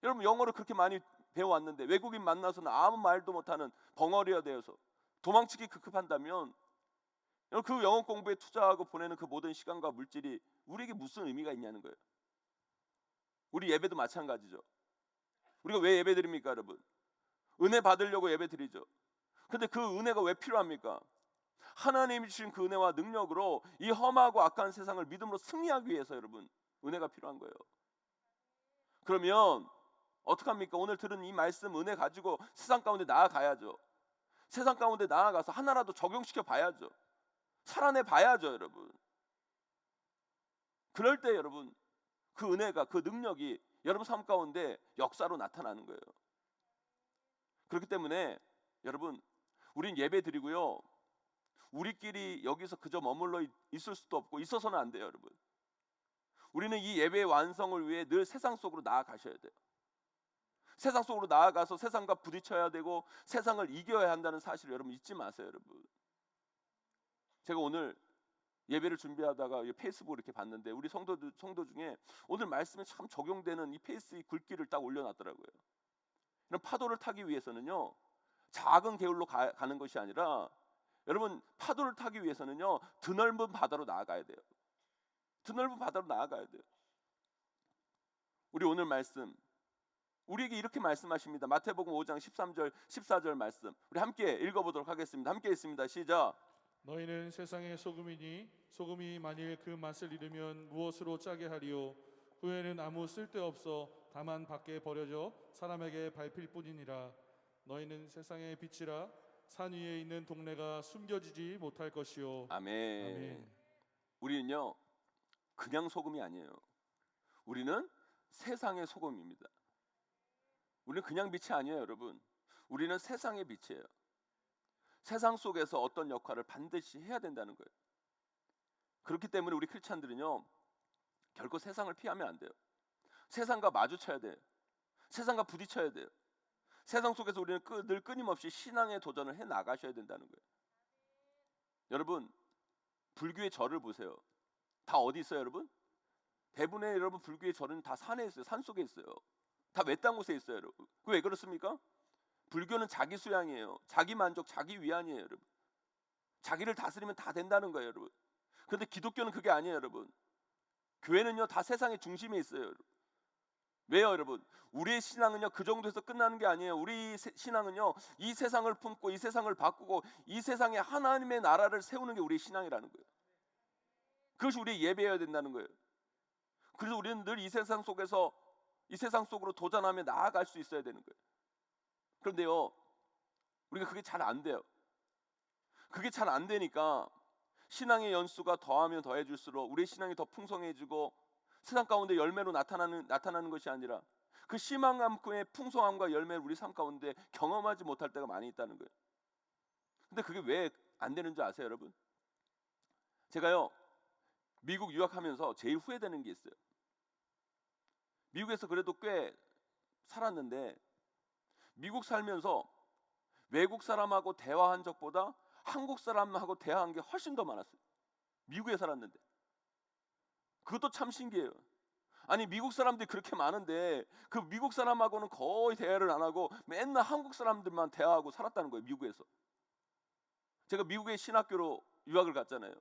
여러분 영어를 그렇게 많이 배워왔는데 외국인 만나서는 아무 말도 못하는 벙어리가 되어서 도망치기 급급한다면 그 영어 공부에 투자하고 보내는 그 모든 시간과 물질이 우리에게 무슨 의미가 있냐는 거예요. 우리 예배도 마찬가지죠. 우리가 왜 예배 드립니까, 여러분? 은혜 받으려고 예배 드리죠. 근데 그 은혜가 왜 필요합니까? 하나님이 주신 그 은혜와 능력으로 이 험하고 악한 세상을 믿음으로 승리하기 위해서 여러분 은혜가 필요한 거예요. 그러면 어떡합니까? 오늘 들은 이 말씀 은혜 가지고 세상 가운데 나아가야죠. 세상 가운데 나아가서 하나라도 적용시켜 봐야죠. 살아내 봐야죠, 여러분. 그럴 때 여러분 그 은혜가, 그 능력이 여러분 삶 가운데 역사로 나타나는 거예요. 그렇기 때문에 여러분 우린 예배 드리고요, 우리끼리 여기서 그저 머물러 있을 수도 없고 있어서는 안 돼요, 여러분. 우리는 이 예배의 완성을 위해 늘 세상 속으로 나아가셔야 돼요. 세상 속으로 나아가서 세상과 부딪혀야 되고 세상을 이겨야 한다는 사실을 여러분 잊지 마세요, 여러분. 제가 오늘 예배를 준비하다가 페이스북을 이렇게 봤는데 우리 성도 중에 오늘 말씀에 참 적용되는 이 페이스북 글귀를 딱 올려놨더라고요. 이런 파도를 타기 위해서는요, 작은 개울로 가는 것이 아니라 여러분 파도를 타기 위해서는요 드넓은 바다로 나아가야 돼요. 드넓은 바다로 나아가야 돼요. 우리 오늘 말씀 우리에게 이렇게 말씀하십니다. 마태복음 5장 13절 14절 말씀 우리 함께 읽어보도록 하겠습니다. 함께 읽습니다. 시작. 너희는 세상의 소금이니 소금이 만일 그 맛을 잃으면 무엇으로 짜게 하리요? 후에는 아무 쓸데없어 다만 밖에 버려져 사람에게 밟힐 뿐이니라. 너희는 세상의 빛이라 산 위에 있는 동네가 숨겨지지 못할 것이요. 아멘. 아멘. 우리는요 그냥 소금이 아니에요. 우리는 세상의 소금입니다. 우리는 그냥 빛이 아니에요, 여러분. 우리는 세상의 빛이에요. 세상 속에서 어떤 역할을 반드시 해야 된다는 거예요. 그렇기 때문에 우리 크리스찬들은요 결코 세상을 피하면 안 돼요. 세상과 마주쳐야 돼요. 세상과 부딪혀야 돼요. 세상 속에서 우리는 늘 끊임없이 신앙의 도전을 해 나가셔야 된다는 거예요. 여러분 불교의 절을 보세요. 다 어디 있어요, 여러분? 대부분의 여러분 불교의 절은 다 산에 있어요. 산 속에 있어요. 다 외딴 곳에 있어요, 여러분. 왜 그렇습니까? 불교는 자기 수양이에요. 자기 만족, 자기 위안이에요, 여러분. 자기를 다스리면 다 된다는 거예요, 여러분. 그런데 기독교는 그게 아니에요, 여러분. 교회는요 다 세상의 중심에 있어요, 여러분. 왜요, 여러분? 우리의 신앙은요 그 정도에서 끝나는 게 아니에요. 우리 신앙은요 이 세상을 품고 이 세상을 바꾸고 이 세상에 하나님의 나라를 세우는 게 우리의 신앙이라는 거예요. 그것이 우리의 예배여야 된다는 거예요. 그래서 우리는 늘 이 세상 속에서 이 세상 속으로 도전하며 나아갈 수 있어야 되는 거예요. 그런데요 우리가 그게 잘 안 돼요. 그게 잘 안 되니까 신앙의 연수가 더하면 더해질수록 우리의 신앙이 더 풍성해지고 세상 가운데 열매로 나타나는 것이 아니라 그 심한만큼의 풍성함과 열매를 우리 삶 가운데 경험하지 못할 때가 많이 있다는 거예요. 근데 그게 왜 안 되는 줄 아세요, 여러분? 제가요 미국 유학하면서 제일 후회되는 게 있어요. 미국에서 그래도 꽤 살았는데 미국 살면서 외국 사람하고 대화한 적보다 한국 사람하고 대화한 게 훨씬 더 많았어요. 미국에 살았는데. 그것도 참 신기해요. 아니 미국 사람들이 그렇게 많은데 그 미국 사람하고는 거의 대화를 안 하고 맨날 한국 사람들만 대화하고 살았다는 거예요. 미국에서. 제가 미국의 신학교로 유학을 갔잖아요.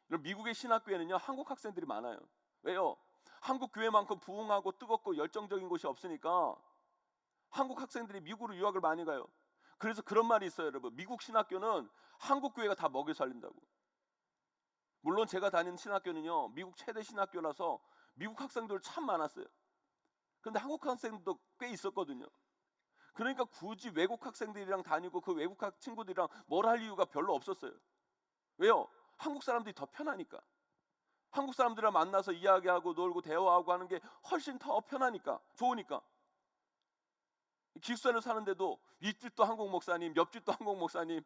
미국의 신학교에는요 한국 학생들이 많아요. 왜요? 한국 교회만큼 부흥하고 뜨겁고 열정적인 곳이 없으니까 한국 학생들이 미국으로 유학을 많이 가요. 그래서 그런 말이 있어요, 여러분. 미국 신학교는 한국 교회가 다 먹여 살린다고. 물론 제가 다니는 신학교는요 미국 최대 신학교라서 미국 학생들 참 많았어요. 그런데 한국 학생들도 꽤 있었거든요. 그러니까 굳이 외국 학생들이랑 다니고 그 외국 친구들이랑 뭘 할 이유가 별로 없었어요. 왜요? 한국 사람들이 더 편하니까. 한국 사람들이랑 만나서 이야기하고 놀고 대화하고 하는 게 훨씬 더 편하니까, 좋으니까. 기숙사를 사는데도 윗집도 한국 목사님, 옆집도 한국 목사님.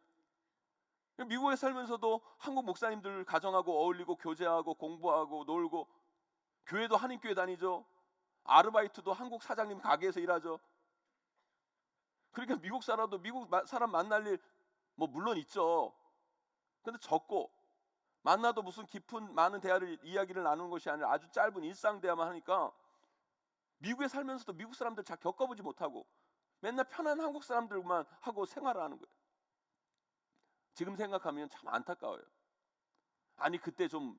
미국에 살면서도 한국 목사님들 가정하고 어울리고 교제하고 공부하고 놀고, 교회도 한인교회 다니죠. 아르바이트도 한국 사장님 가게에서 일하죠. 그러니까 미국 살아도 미국 사람 만날 일 뭐 물론 있죠. 근데 적고, 만나도 무슨 깊은 많은 이야기를 나누는 것이 아니라 아주 짧은 일상 대화만 하니까 미국에 살면서도 미국 사람들 잘 겪어보지 못하고 맨날 편한 한국 사람들만 하고 생활을 하는 거예요. 지금 생각하면 참 안타까워요. 아니 그때 좀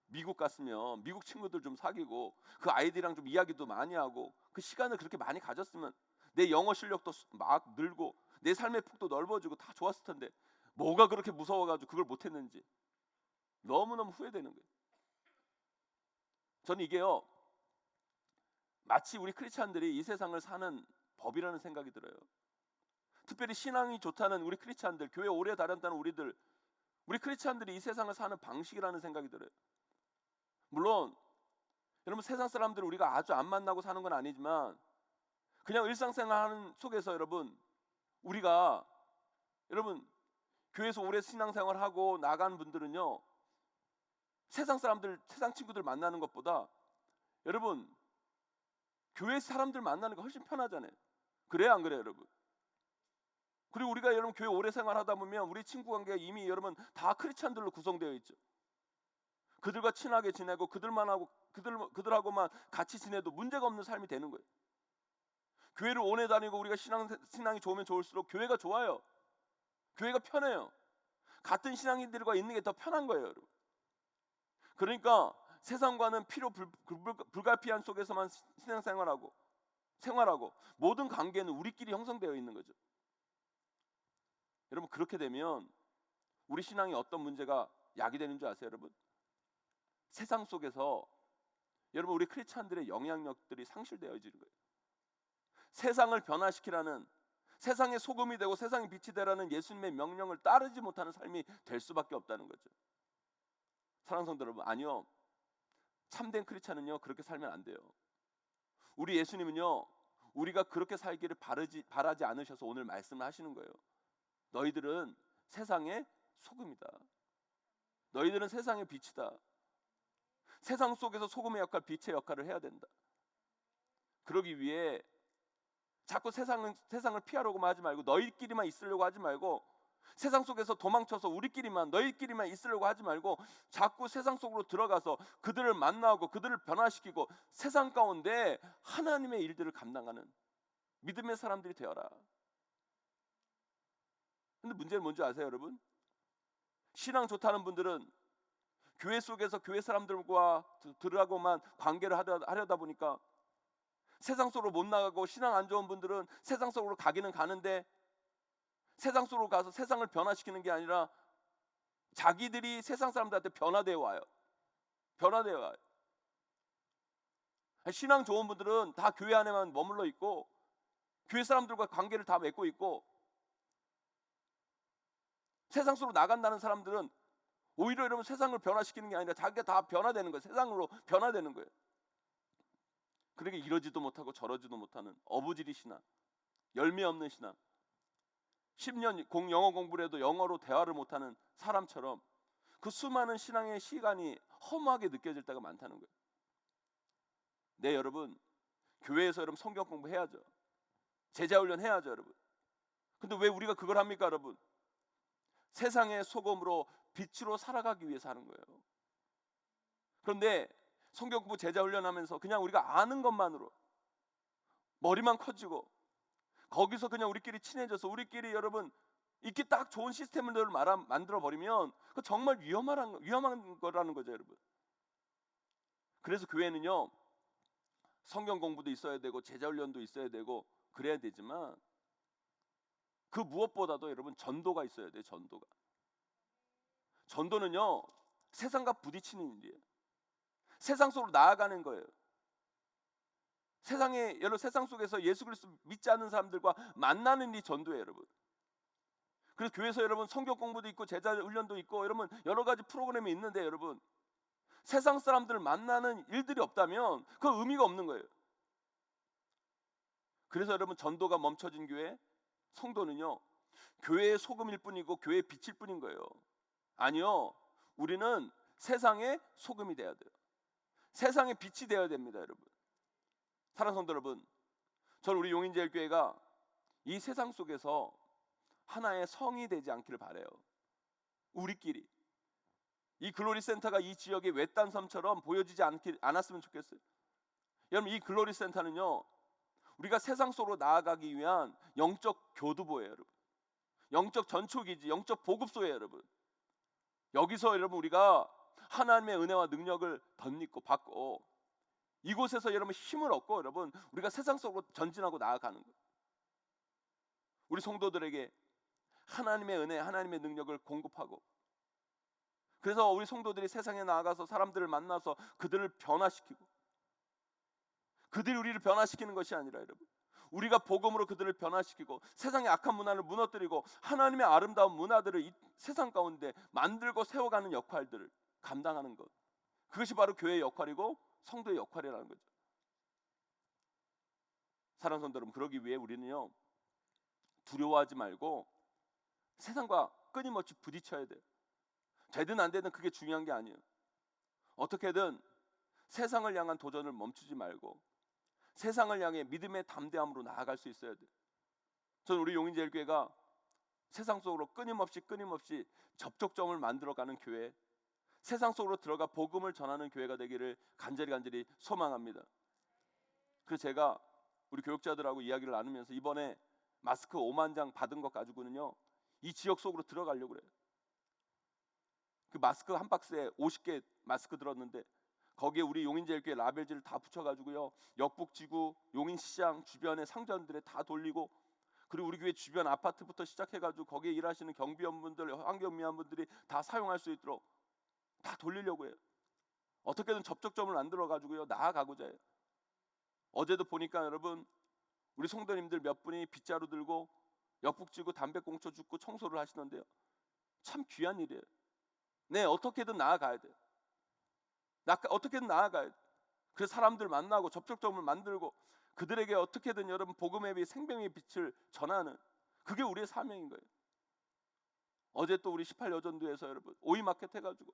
미국 갔으면 미국 친구들 좀 사귀고 그 아이들이랑 좀 이야기도 많이 하고 그 시간을 그렇게 많이 가졌으면 내 영어 실력도 막 늘고 내 삶의 폭도 넓어지고 다 좋았을 텐데 뭐가 그렇게 무서워가지고 그걸 못했는지 너무너무 후회되는 거예요. 저는 이게요 마치 우리 크리스찬들이 이 세상을 사는 법이라는 생각이 들어요. 특별히 신앙이 좋다는 우리 크리스찬들, 교회 오래 다녔다는 우리 크리스찬들이 이 세상을 사는 방식이라는 생각이 들어요. 물론 여러분 세상 사람들을 우리가 아주 안 만나고 사는 건 아니지만 그냥 일상생활하는 속에서 우리가 교회에서 오래 신앙생활하고 나간 분들은요 세상 친구들 만나는 것보다 여러분 교회 사람들 만나는 게 훨씬 편하잖아요. 그래요 안 그래요 여러분? 그리고 우리가 여러분 교회 오래 생활하다 보면 우리 친구 관계가 이미 여러분 다 크리스찬들로 구성되어 있죠. 그들과 친하게 지내고 그들하고만 같이 지내도 문제가 없는 삶이 되는 거예요. 교회를 오래 다니고 우리가 신앙이 좋으면 좋을수록 교회가 좋아요. 교회가 편해요. 같은 신앙인들과 있는 게 더 편한 거예요 여러분. 그러니까 세상과는 필요 불가피한 속에서만 신앙생활하고 생활하고 모든 관계는 우리끼리 형성되어 있는 거죠. 여러분 그렇게 되면 우리 신앙이 어떤 문제가 야기되는 줄 아세요 여러분? 세상 속에서 여러분 우리 크리스찬들의 영향력들이 상실되어지는 거예요. 세상을 변화시키라는, 세상의 소금이 되고 세상의 빛이 되라는 예수님의 명령을 따르지 못하는 삶이 될 수밖에 없다는 거죠. 사랑하는 성도 여러분, 아니요, 참된 크리스찬은요 그렇게 살면 안 돼요. 우리 예수님은요 우리가 그렇게 살기를 바라지 않으셔서 오늘 말씀을 하시는 거예요. 너희들은 세상의 소금이다. 너희들은 세상의 빛이다. 세상 속에서 소금의 역할, 빛의 역할을 해야 된다. 그러기 위해 자꾸 세상을 피하려고만 하지 말고, 너희끼리만 있으려고 하지 말고, 세상 속에서 도망쳐서 너희끼리만 있으려고 하지 말고 자꾸 세상 속으로 들어가서 그들을 만나고 그들을 변화시키고 세상 가운데 하나님의 일들을 감당하는 믿음의 사람들이 되어라. 근데 문제는 뭔지 아세요 여러분? 신앙 좋다는 분들은 교회 속에서 교회 사람들과 들하고만 관계를 하려다 보니까 세상 속으로 못 나가고, 신앙 안 좋은 분들은 세상 속으로 가기는 가는데 세상 속으로 가서 세상을 변화시키는 게 아니라 자기들이 세상 사람들한테 변화되어 와요. 신앙 좋은 분들은 다 교회 안에만 머물러 있고 교회 사람들과 관계를 다 맺고 있고, 세상 속으로 나간다는 사람들은 오히려 여러분 세상을 변화시키는 게 아니라 자기가 다 변화되는 거예요. 세상으로 변화되는 거예요. 그러니까 이러지도 못하고 저러지도 못하는 어부지리 신앙, 열매 없는 신앙, 10년 영어 공부를 해도 영어로 대화를 못하는 사람처럼 그 수많은 신앙의 시간이 허무하게 느껴질 때가 많다는 거예요. 네 여러분, 교회에서 여러분 성경 공부해야죠. 제자훈련 해야죠 여러분. 근데 왜 우리가 그걸 합니까, 여러분? 세상의 소금으로 빛으로 살아가기 위해서 하는 거예요. 그런데 성경 공부 제자 훈련하면서 그냥 우리가 아는 것만으로 머리만 커지고 거기서 그냥 우리끼리 친해져서 우리끼리 여러분 이렇게 딱 좋은 시스템을 만들어 버리면 그 정말 위험한 거라는 거죠, 여러분. 그래서 교회는요, 성경 공부도 있어야 되고 제자 훈련도 있어야 되고 그래야 되지만 그 무엇보다도 여러분 전도가 있어야 돼요. 전도는요, 세상과 부딪히는 일이에요. 세상 속으로 나아가는 거예요. 세상 속에서 예수 그리스도 믿지 않는 사람들과 만나는 이 전도예요, 여러분. 그래서 교회에서 여러분 성경 공부도 있고 제자 훈련도 있고 여러분 여러 가지 프로그램이 있는데 여러분 세상 사람들을 만나는 일들이 없다면 그 의미가 없는 거예요. 그래서 여러분 전도가 멈춰진 교회, 성도는요 교회의 소금일 뿐이고 교회의 빛일 뿐인 거예요. 아니요, 우리는 세상의 소금이 돼야 돼요. 세상의 빛이 되어야 됩니다, 여러분. 사랑하는 성도 여러분, 저는 우리 용인제일교회가 이 세상 속에서 하나의 성이 되지 않기를 바라요. 우리끼리 이 글로리 센터가 이 지역의 외딴 섬처럼 보여지지 않았으면 좋겠어요. 여러분, 이 글로리 센터는요 우리가 세상 속으로 나아가기 위한 영적 교두보예요, 여러분. 영적 전초기지, 영적 보급소예요, 여러분. 여기서 여러분 우리가 하나님의 은혜와 능력을 덧입고 받고 이곳에서 여러분 힘을 얻고 여러분 우리가 세상 속으로 전진하고 나아가는 거예요. 우리 성도들에게 하나님의 은혜, 하나님의 능력을 공급하고, 그래서 우리 성도들이 세상에 나아가서 사람들을 만나서 그들을 변화시키고, 그들이 우리를 변화시키는 것이 아니라 여러분 우리가 복음으로 그들을 변화시키고 세상의 악한 문화를 무너뜨리고 하나님의 아름다운 문화들을 이 세상 가운데 만들고 세워가는 역할들을 감당하는 것, 그것이 바로 교회의 역할이고 성도의 역할이라는 거죠. 사랑하는 성도 여러분, 그러기 위해 우리는요 두려워하지 말고 세상과 끊임없이 부딪혀야 돼요. 되든 안 되든 그게 중요한 게 아니에요. 어떻게든 세상을 향한 도전을 멈추지 말고 세상을 향해 믿음의 담대함으로 나아갈 수 있어야 돼요. 저는 우리 용인제일교회가 세상 속으로 끊임없이 접촉점을 만들어가는 교회, 세상 속으로 들어가 복음을 전하는 교회가 되기를 간절히 소망합니다. 그래서 제가 우리 교육자들하고 이야기를 나누면서 이번에 마스크 5만 장 받은 것 가지고는요 이 지역 속으로 들어가려고 그래요. 그 마스크 한 박스에 50개 마스크 들었는데 거기에 우리 용인제일교회 라벨지를 다 붙여가지고요 역북지구 용인시장 주변의 상점들에 다 돌리고, 그리고 우리 교회 주변 아파트부터 시작해가지고 거기에 일하시는 경비원분들, 환경미화분들이 다 사용할 수 있도록 다 돌리려고 해요. 어떻게든 접촉점을 만들어가지고요 나아가고자 해요. 어제도 보니까 여러분 우리 성도님들 몇 분이 빗자루 들고 역북지구 담배꽁초 줍고 청소를 하시던데요, 참 귀한 일이에요. 네, 어떻게든 나아가야 돼요. 어떻게든 나아가야 돼요. 그래서 사람들 만나고 접촉점을 만들고 그들에게 어떻게든 여러분 복음의 빛, 생명의 빛을 전하는, 그게 우리의 사명인 거예요. 어제 또 우리 18여전도에서 여러분 오이마켓 해가지고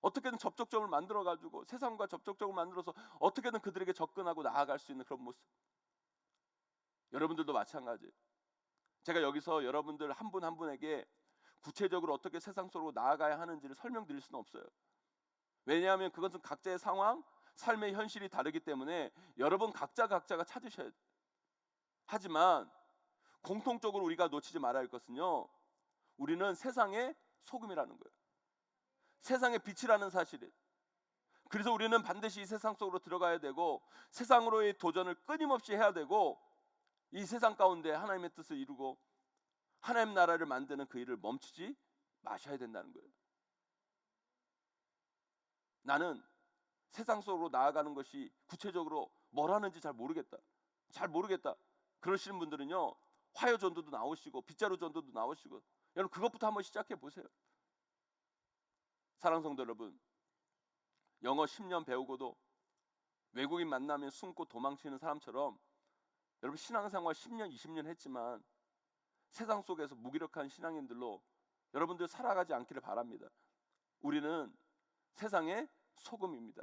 어떻게든 접촉점을 만들어가지고 세상과 접촉점을 만들어서 어떻게든 그들에게 접근하고 나아갈 수 있는 그런 모습. 여러분들도 마찬가지예요. 제가 여기서 여러분들 한 분 한 분에게 구체적으로 어떻게 세상 속으로 나아가야 하는지를 설명드릴 수는 없어요. 왜냐하면 그것은 각자의 상황, 삶의 현실이 다르기 때문에 여러분 각자가 찾으셔야 돼요. 하지만 공통적으로 우리가 놓치지 말아야 할 것은요, 우리는 세상의 소금이라는 거예요. 세상의 빛이라는 사실이에요. 그래서 우리는 반드시 이 세상 속으로 들어가야 되고 세상으로의 도전을 끊임없이 해야 되고 이 세상 가운데 하나님의 뜻을 이루고 하나님 나라를 만드는 그 일을 멈추지 마셔야 된다는 거예요. 나는 세상 속으로 나아가는 것이 구체적으로 뭘 하는지 잘 모르겠다. 그러시는 분들은요 화요 전도도 나오시고 빗자루 전도도 나오시고, 여러분 그것부터 한번 시작해 보세요. 사랑하는 성도 여러분, 영어 10년 배우고도 외국인 만나면 숨고 도망치는 사람처럼 여러분 신앙생활 10년 20년 했지만 세상 속에서 무기력한 신앙인들로 여러분들 살아가지 않기를 바랍니다. 우리는 세상의 소금입니다.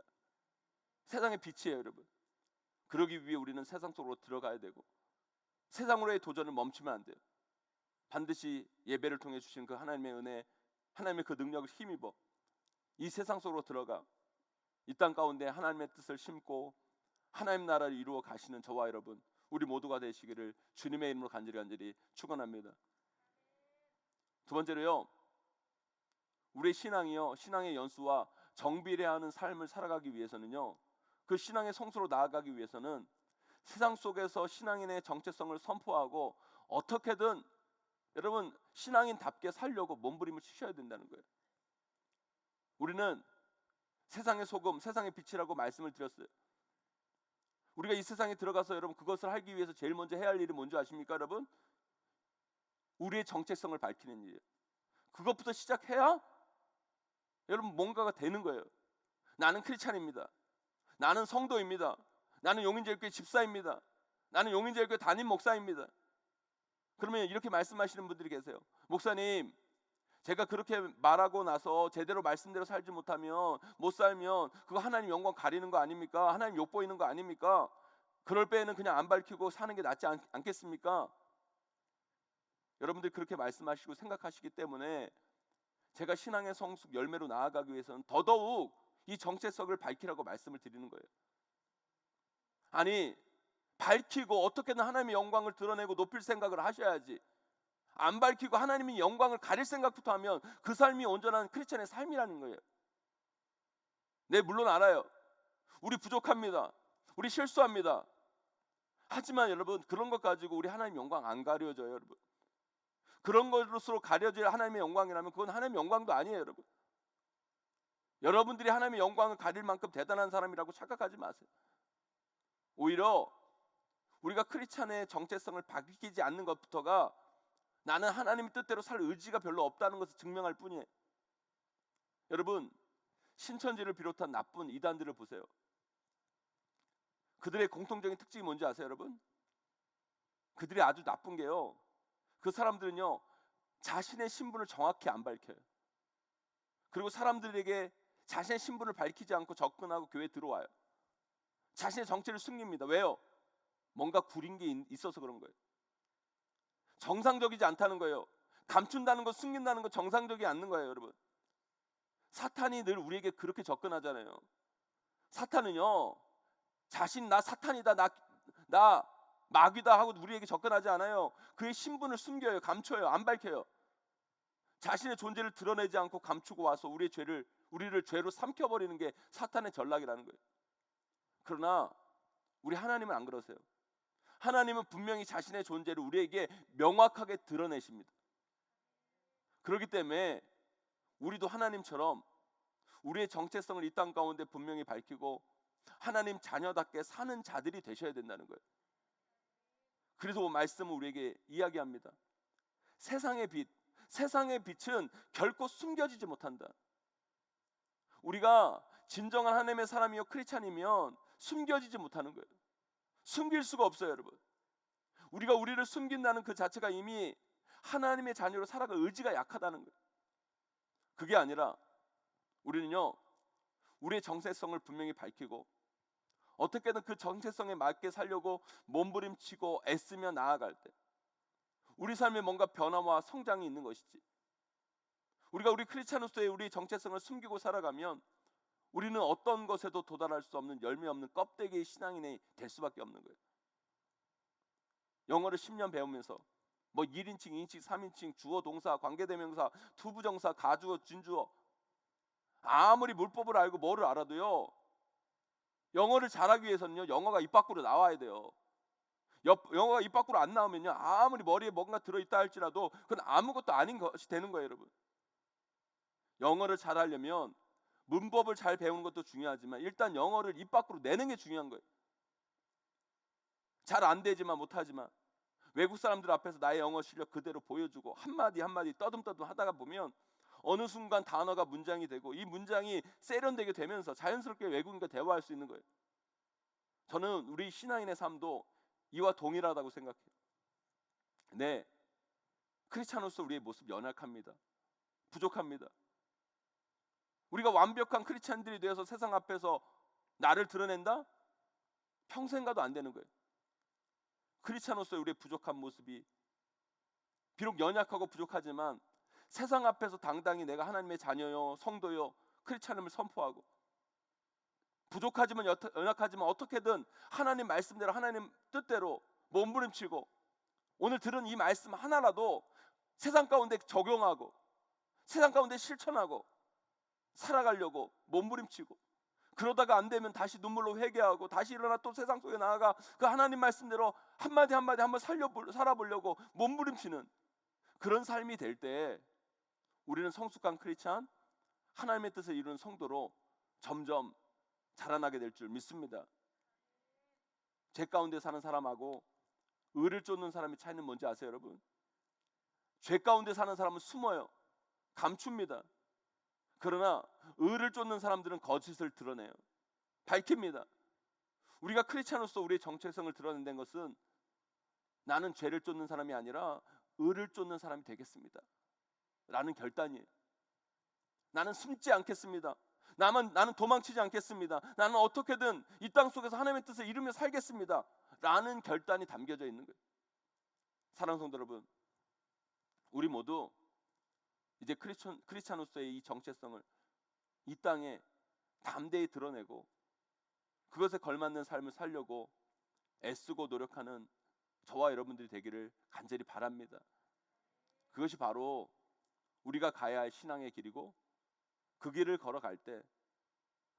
세상의 빛이에요, 여러분. 그러기 위해 우리는 세상 속으로 들어가야 되고 세상으로의 도전을 멈추면 안 돼요. 반드시 예배를 통해 주신 그 하나님의 은혜, 하나님의 그 능력을 힘입어 이 세상 속으로 들어가 이 땅 가운데 하나님의 뜻을 심고 하나님 나라를 이루어 가시는 저와 여러분, 우리 모두가 되시기를 주님의 이름으로 간절히 축원합니다. 두 번째로요, 우리의 신앙이요, 신앙의 연수와 정비례하는 삶을 살아가기 위해서는요, 그 신앙의 성수로 나아가기 위해서는 세상 속에서 신앙인의 정체성을 선포하고 어떻게든 여러분 신앙인답게 살려고 몸부림을 치셔야 된다는 거예요. 우리는 세상의 소금, 세상의 빛이라고 말씀을 드렸어요. 우리가 이 세상에 들어가서 여러분 그것을 하기 위해서 제일 먼저 해야 할 일이 뭔지 아십니까 여러분? 우리의 정체성을 밝히는 일이에요. 그것부터 시작해야 여러분 뭔가가 되는 거예요. 나는 크리스찬입니다. 나는 성도입니다. 나는 용인제일교회 집사입니다. 나는 용인제일교회 담임 목사입니다. 그러면 이렇게 말씀하시는 분들이 계세요. 목사님, 제가 그렇게 말하고 나서 제대로 말씀대로 살지 못하면, 못 살면 그거 하나님 영광 가리는 거 아닙니까? 하나님 욕보이는 거 아닙니까? 그럴 바에는 그냥 안 밝히고 사는 게 낫지 않겠습니까? 여러분들이 그렇게 말씀하시고 생각하시기 때문에 제가 신앙의 성숙 열매로 나아가기 위해서는 더더욱 이 정체성을 밝히라고 말씀을 드리는 거예요. 아니, 밝히고 어떻게든 하나님의 영광을 드러내고 높일 생각을 하셔야지, 안 밝히고 하나님의 영광을 가릴 생각부터 하면 그 삶이 온전한 크리스천의 삶이라는 거예요. 네, 물론 알아요. 우리 부족합니다. 우리 실수합니다. 하지만 여러분, 그런 것 가지고 우리 하나님 영광 안 가려져요, 여러분. 그런 것으로 가려질 하나님의 영광이라면 그건 하나님의 영광도 아니에요, 여러분. 여러분들이 하나님의 영광을 가릴 만큼 대단한 사람이라고 착각하지 마세요. 오히려 우리가 크리스찬의 정체성을 밝히지 않는 것부터가 나는 하나님의 뜻대로 살 의지가 별로 없다는 것을 증명할 뿐이에요. 여러분, 신천지를 비롯한 나쁜 이단들을 보세요. 그들의 공통적인 특징이 뭔지 아세요, 여러분? 그들이 아주 나쁜 게요, 그 사람들은요 자신의 신분을 정확히 안 밝혀요. 그리고 사람들에게 자신의 신분을 밝히지 않고 접근하고 교회에 들어와요. 자신의 정체를 숨깁니다. 왜요? 뭔가 구린 게 있어서 그런 거예요. 정상적이지 않다는 거예요. 감춘다는 거, 숨긴다는 거 정상적이지 않는 거예요, 여러분. 사탄이 늘 우리에게 그렇게 접근하잖아요. 사탄은요, 자신 나 사탄이다, 나 마귀다 하고 우리에게 접근하지 않아요. 그의 신분을 숨겨요, 감춰요, 안 밝혀요. 자신의 존재를 드러내지 않고 감추고 와서 우리를 죄로 삼켜버리는 게 사탄의 전략이라는 거예요. 그러나 우리 하나님은 안 그러세요. 하나님은 분명히 자신의 존재를 우리에게 명확하게 드러내십니다. 그렇기 때문에 우리도 하나님처럼 우리의 정체성을 이 땅 가운데 분명히 밝히고 하나님 자녀답게 사는 자들이 되셔야 된다는 거예요. 그래서 말씀은 우리에게 이야기합니다. 세상의 빛은 결코 숨겨지지 못한다. 우리가 진정한 하나님의 사람이요 크리스찬이면 숨겨지지 못하는 거예요. 숨길 수가 없어요, 여러분. 우리가 우리를 숨긴다는 그 자체가 이미 하나님의 자녀로 살아갈 의지가 약하다는 거예요. 그게 아니라 우리는요, 우리의 정체성을 분명히 밝히고 어떻게든 그 정체성에 맞게 살려고 몸부림치고 애쓰며 나아갈 때 우리 삶에 뭔가 변화와 성장이 있는 것이지, 우리 크리스찬으로서의 우리 정체성을 숨기고 살아가면 우리는 어떤 것에도 도달할 수 없는 열매 없는 껍데기의 신앙인이 될 수밖에 없는 거예요. 영어를 10년 배우면서 뭐 1인칭, 2인칭, 3인칭, 주어, 동사, 관계대명사, 투부정사, 가주어, 준주어, 아무리 물법을 알고 뭐를 알아도요, 영어를 잘하기 위해서는요 영어가 입 밖으로 나와야 돼요. 영어가 입 밖으로 안 나오면요 아무리 머리에 뭔가 들어있다 할지라도 그건 아무것도 아닌 것이 되는 거예요, 여러분. 영어를 잘하려면 문법을 잘 배우는 것도 중요하지만 일단 영어를 입 밖으로 내는 게 중요한 거예요. 잘 안 되지만 못하지만 외국 사람들 앞에서 나의 영어 실력 그대로 보여주고 한마디 한마디 떠듬떠듬 하다가 보면 어느 순간 단어가 문장이 되고 이 문장이 세련되게 되면서 자연스럽게 외국인과 대화할 수 있는 거예요. 저는 우리 신앙인의 삶도 이와 동일하다고 생각해요. 네, 크리스찬으로서 우리의 모습 연약합니다. 부족합니다. 우리가 완벽한 크리스찬들이 되어서 세상 앞에서 나를 드러낸다? 평생 가도 안 되는 거예요. 크리스찬으로서 우리의 부족한 모습이 비록 연약하고 부족하지만 세상 앞에서 당당히 내가 하나님의 자녀요, 성도요, 크리스찬임을 선포하고, 부족하지만 연약하지만 어떻게든 하나님 말씀대로, 하나님 뜻대로 몸부림치고, 오늘 들은 이 말씀 하나라도 세상 가운데 적용하고 세상 가운데 실천하고 살아가려고 몸부림치고, 그러다가 안 되면 다시 눈물로 회개하고 다시 일어나 또 세상 속에 나아가 그 하나님 말씀대로 한마디 한마디 한번 살아보려고 몸부림치는 그런 삶이 될 때 우리는 성숙한 크리스찬, 하나님의 뜻을 이루는 성도로 점점 자라나게 될 줄 믿습니다. 죄 가운데 사는 사람하고 의를 쫓는 사람의 차이는 뭔지 아세요, 여러분? 죄 가운데 사는 사람은 숨어요, 감춥니다. 그러나 의를 쫓는 사람들은 거짓을 드러내요, 밝힙니다. 우리가 크리스찬으로서 우리의 정체성을 드러낸다는 것은 나는 죄를 쫓는 사람이 아니라 의를 쫓는 사람이 되겠습니다 라는 결단이에요. 나는 숨지 않겠습니다. 나는 도망치지 않겠습니다. 나는 어떻게든 이 땅 속에서 하나님의 뜻을 이루며 살겠습니다 라는 결단이 담겨져 있는 거예요. 사랑하는 성도 여러분, 우리 모두 이제 크리스찬으로서의 이 정체성을 이 땅에 담대히 드러내고 그것에 걸맞는 삶을 살려고 애쓰고 노력하는 저와 여러분들이 되기를 간절히 바랍니다. 그것이 바로 우리가 가야 할 신앙의 길이고, 그 길을 걸어갈 때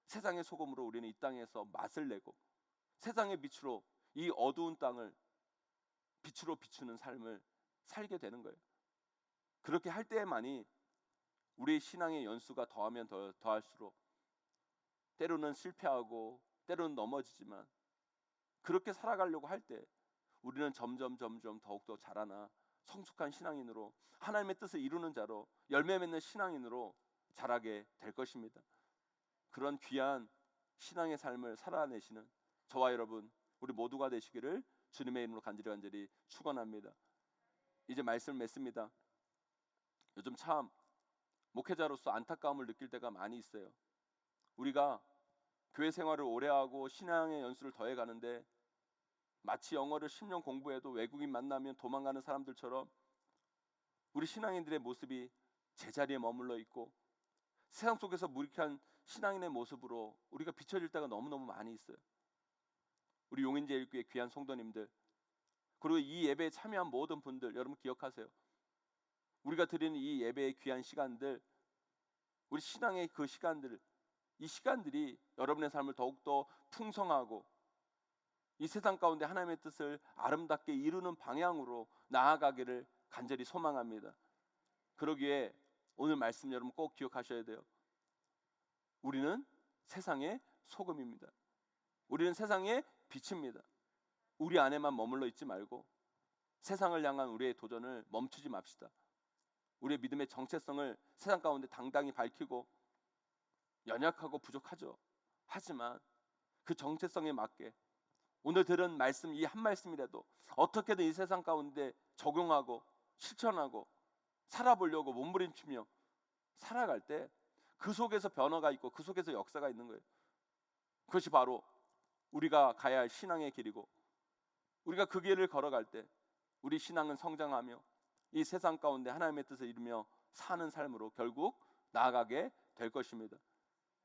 세상의 소금으로 우리는 이 땅에서 맛을 내고 세상의 빛으로 이 어두운 땅을 빛으로 비추는 삶을 살게 되는 거예요. 그렇게 할 때에만이 우리의 신앙의 연수가 더하면 더할수록 때로는 실패하고 때로는 넘어지지만, 그렇게 살아가려고 할 때 우리는 점점 더욱더 자라나 성숙한 신앙인으로, 하나님의 뜻을 이루는 자로, 열매 맺는 신앙인으로 자라게 될 것입니다. 그런 귀한 신앙의 삶을 살아내시는 저와 여러분, 우리 모두가 되시기를 주님의 이름으로 간절히 축원합니다. 이제 말씀을 맺습니다. 요즘 참 목회자로서 안타까움을 느낄 때가 많이 있어요. 우리가 교회 생활을 오래 하고 신앙의 연수를 더해 가는데 마치 영어를 10년 공부해도 외국인 만나면 도망가는 사람들처럼 우리 신앙인들의 모습이 제자리에 머물러 있고 세상 속에서 무익한 신앙인의 모습으로 우리가 비춰질 때가 너무너무 많이 있어요. 우리 용인제일교회 귀한 성도님들, 그리고 이 예배에 참여한 모든 분들, 여러분 기억하세요. 우리가 드리는 이 예배의 귀한 시간들, 우리 신앙의 그 시간들, 이 시간들이 여러분의 삶을 더욱더 풍성하고 이 세상 가운데 하나님의 뜻을 아름답게 이루는 방향으로 나아가기를 간절히 소망합니다. 그러기에 오늘 말씀 여러분 꼭 기억하셔야 돼요. 우리는 세상의 소금입니다. 우리는 세상의 빛입니다. 우리 안에만 머물러 있지 말고 세상을 향한 우리의 도전을 멈추지 맙시다. 우리의 믿음의 정체성을 세상 가운데 당당히 밝히고, 연약하고 부족하죠. 하지만 그 정체성에 맞게 오늘 들은 말씀, 이 한 말씀이라도 어떻게든 이 세상 가운데 적용하고 실천하고 살아보려고 몸부림치며 살아갈 때 그 속에서 변화가 있고 그 속에서 역사가 있는 거예요. 그것이 바로 우리가 가야 할 신앙의 길이고, 우리가 그 길을 걸어갈 때 우리 신앙은 성장하며 이 세상 가운데 하나님의 뜻을 이루며 사는 삶으로 결국 나아가게 될 것입니다.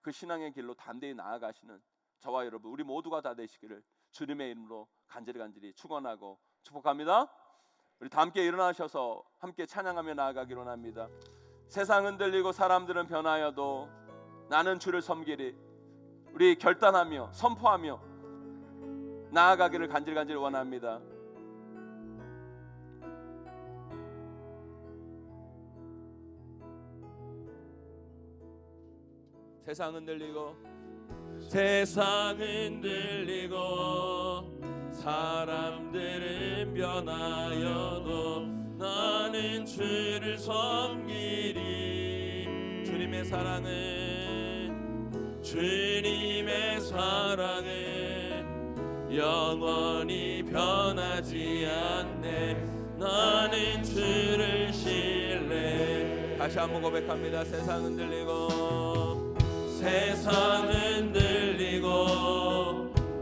그 신앙의 길로 담대히 나아가시는 저와 여러분, 우리 모두가 다 되시기를 주님의 이름으로 간절히 축원하고 축복합니다. 우리 다 함께 일어나셔서 함께 찬양하며 나아가기로 합니다. 세상 흔들리고 사람들은 변하여도 나는 주를 섬기리. 우리 결단하며 선포하며 나아가기를 간절히 원합니다. 세상 흔들리고 사람들은 변하여도 나는 주를 섬기리. 주님의 사랑은 영원히 변하지 않네. 나는 주를 신뢰. 다시 한번 고백합니다. 세상 흔들리고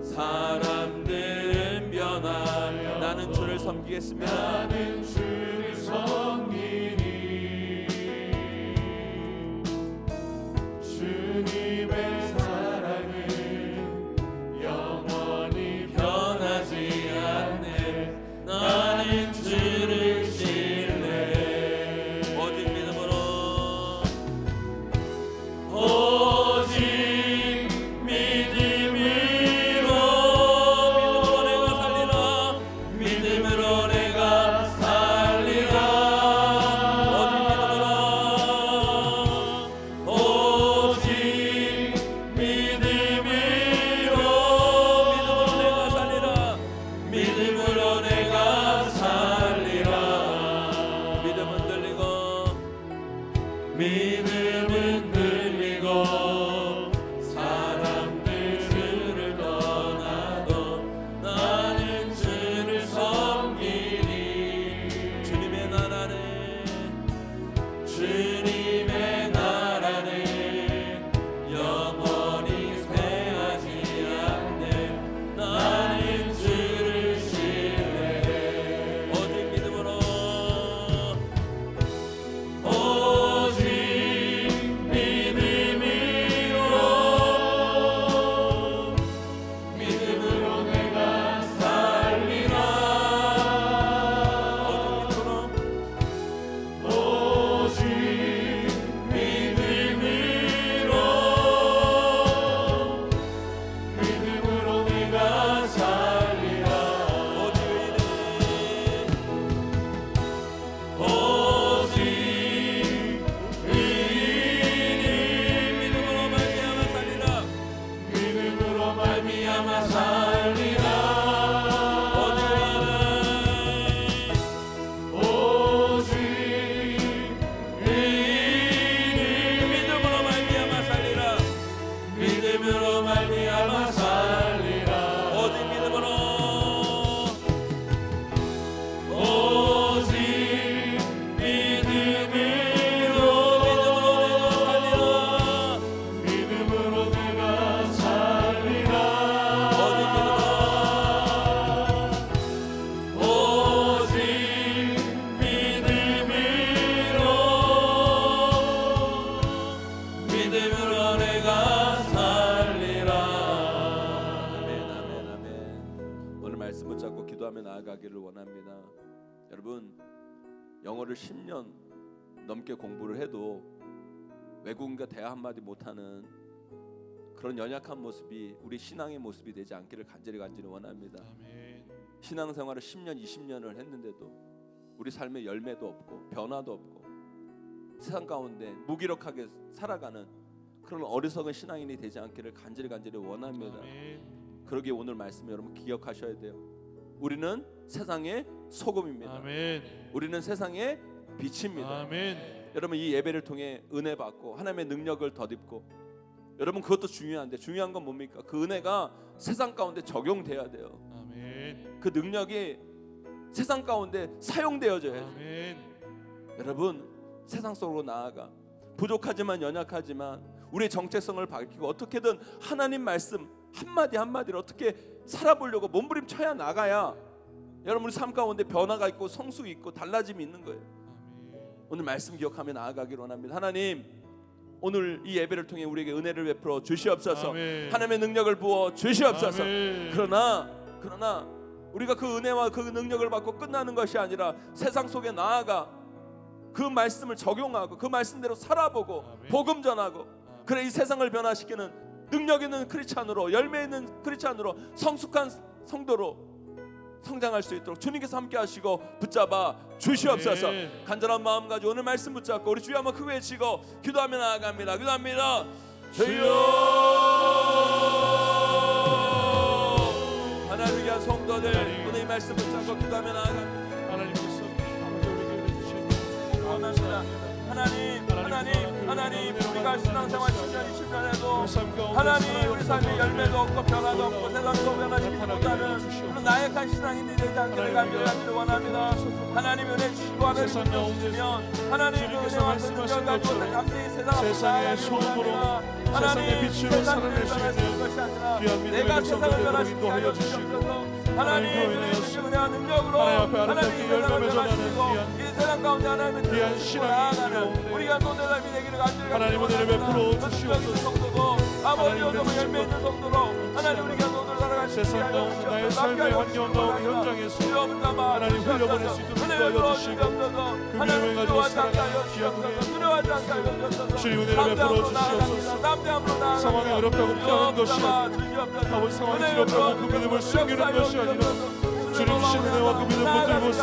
사람들은 변하여 나는 주를 섬기겠습니다. 나는 주를 성인이 주님의 사랑은 영원히 변하지 않네. 나는 주를 신뢰. 오직 믿음으로 오직 믿음으로 내가 살리라. 오직 믿음으로 내가 살리라. 믿음으로 내가 살리라. 믿음은 들리고 믿음은 들리고 사람들 주를 떠나도 나는 주를 섬기니. 주님의 나라는 주님의 나라는 영원히 쇠하지 않네. 나는 주를 신뢰해. 오직 믿음으로 오직 믿음으로 내가 살리라. 오직 믿음으로 내가 살리라. 오직 믿음으로 말미암아 살리라. 오직 믿음으로 말미암아 살리라. 믿음으로 말미암아 살리라. 오직 믿음으로 오직 믿음으로 내가 살리라. 오직 믿음으로 내가 살리라. 아멘 아멘 아멘. 오늘 말씀 붙잡고 기도하며 나아가기를 원합니다. 여러분, 영어를 10년 넘게 공부를 해도 외국인과 대화 한마디 못하는 그런 연약한 모습이 우리 신앙의 모습이 되지 않기를 간절히 원합니다. 아멘. 신앙생활을 10년 20년을 했는데도 우리 삶에 열매도 없고 변화도 없고 세상 가운데 무기력하게 살아가는 그런 어리석은 신앙인이 되지 않기를 간절히 원합니다. 아멘. 그러기에 오늘 말씀 여러분 기억하셔야 돼요. 우리는 세상의 소금입니다. 아멘. 우리는 세상의 빛입니다. 아멘. 여러분, 이 예배를 통해 은혜 받고 하나님의 능력을 덧입고, 여러분 그것도 중요한데 중요한 건 뭡니까? 그 은혜가 세상 가운데 적용돼야 돼요. 아멘. 그 능력이 세상 가운데 사용되어져야죠. 아멘. 여러분, 세상 속으로 나아가 부족하지만 연약하지만 우리의 정체성을 밝히고 어떻게든 하나님 말씀 한마디 한마디를 어떻게 살아보려고 몸부림쳐야 나가야 여러분 우리 삶 가운데 변화가 있고 성숙이 있고 달라짐이 있는 거예요. 오늘 말씀 기억하며 나아가기를 원합니다. 하나님, 오늘 이 예배를 통해 우리에게 은혜를 베풀어 주시옵소서. 아멘. 하나님의 능력을 부어 주시옵소서. 아멘. 그러나 우리가 그 은혜와 그 능력을 받고 끝나는 것이 아니라 세상 속에 나아가 그 말씀을 적용하고 그 말씀대로 살아보고 아멘. 복음 전하고, 그래 이 세상을 변화시키는 능력 있는 크리스찬으로, 열매 있는 크리스찬으로, 성숙한 성도로 성장할 수 있도록 주님께서 함께 하시고 붙잡아 주시옵소서. 아멘. 간절한 마음 가지고 오늘 말씀 붙잡고 우리 주여 한번 크게 외치고 기도하며 나아갑니다. 기도합니다. 주여, 하나님을 위한 성도들 오늘 이 말씀 붙잡고 기도하며 나아갑니다. 하나님께서 아버지 우리에게 주신 원합니다. 하나님, 우리가 신앙생활 10년 20년에도 하나님 우리 삶에 열매도 없고 변화도 없고 세상도 변화시키지 못하는 그런 나약한 신앙인들이 되지 않기를 간절히 원합니다. 하나님 은혜 주시고 하나님 능력 주시면 하나님 그 은혜와 그 능력 가지고 감히 세상의 소금으로 세상의 빛으로 살아낼 수 있는 귀한 믿음의 내가 세상을 백성들을 변화시키게 인도하여 하여 주시고 주시옵소서. 하나님 교회 내에서 하나님 앞에 아름답게 열매 맺어가는 귀한 이 세상 가운데 하나님의 귀한 신앙이 나가는 우리가 손을 삶이 되기를 간절히 하나님 은혜를 베풀어 주시옵소서. 아버지 오늘 열매 있는 성도로 하나님 우리가 손을 살아갈 수 있게 세상 하여 가운데 나의 삶의 환경 가운데 현장에서 하나님 흘려보낼 수 있도록 도와여 주시고 그 믿음을 가지고 살아가는 귀한 은혜 주님 은혜를 베풀어 주시옵소서. 상황이 어렵다고 피하는 것이 아니라 아버지 상황이 두렵다고 그 믿음을 숨기는 것이 아니라 주님 주신 은혜와 그 믿음 붙들고서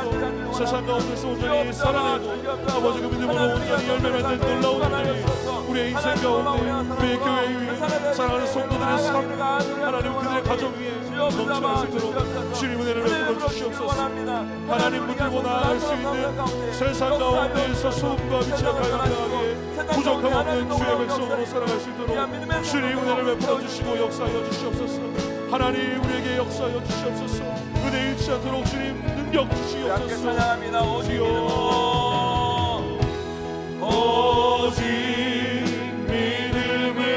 세상 가운데서 온전히 살아내고 아버지 그 믿음으로 온전히 열매 맺는 놀라운 일들이 우리의 인생 가운데 우리의 교회 위에 사랑하는 성도들의 삶 하나님 그들의 가정 위에 넘쳐날 수 있도록 주님 은혜를 베풀어 주시옵소서. 하나님 붙들고 나아갈 수 있는 세상 가운데에서 소금과 빛이 가득하게 부족함 없는 주의 백성으로 살아갈 수 있도록 주님 은혜를 베풀어 주시고 역사하여 주시옵소서. 하나님 우리에게 역사하여 주시옵소서. 은혜 잃지 않도록 주님 능력 주시옵소서. 주여 오직 믿음으로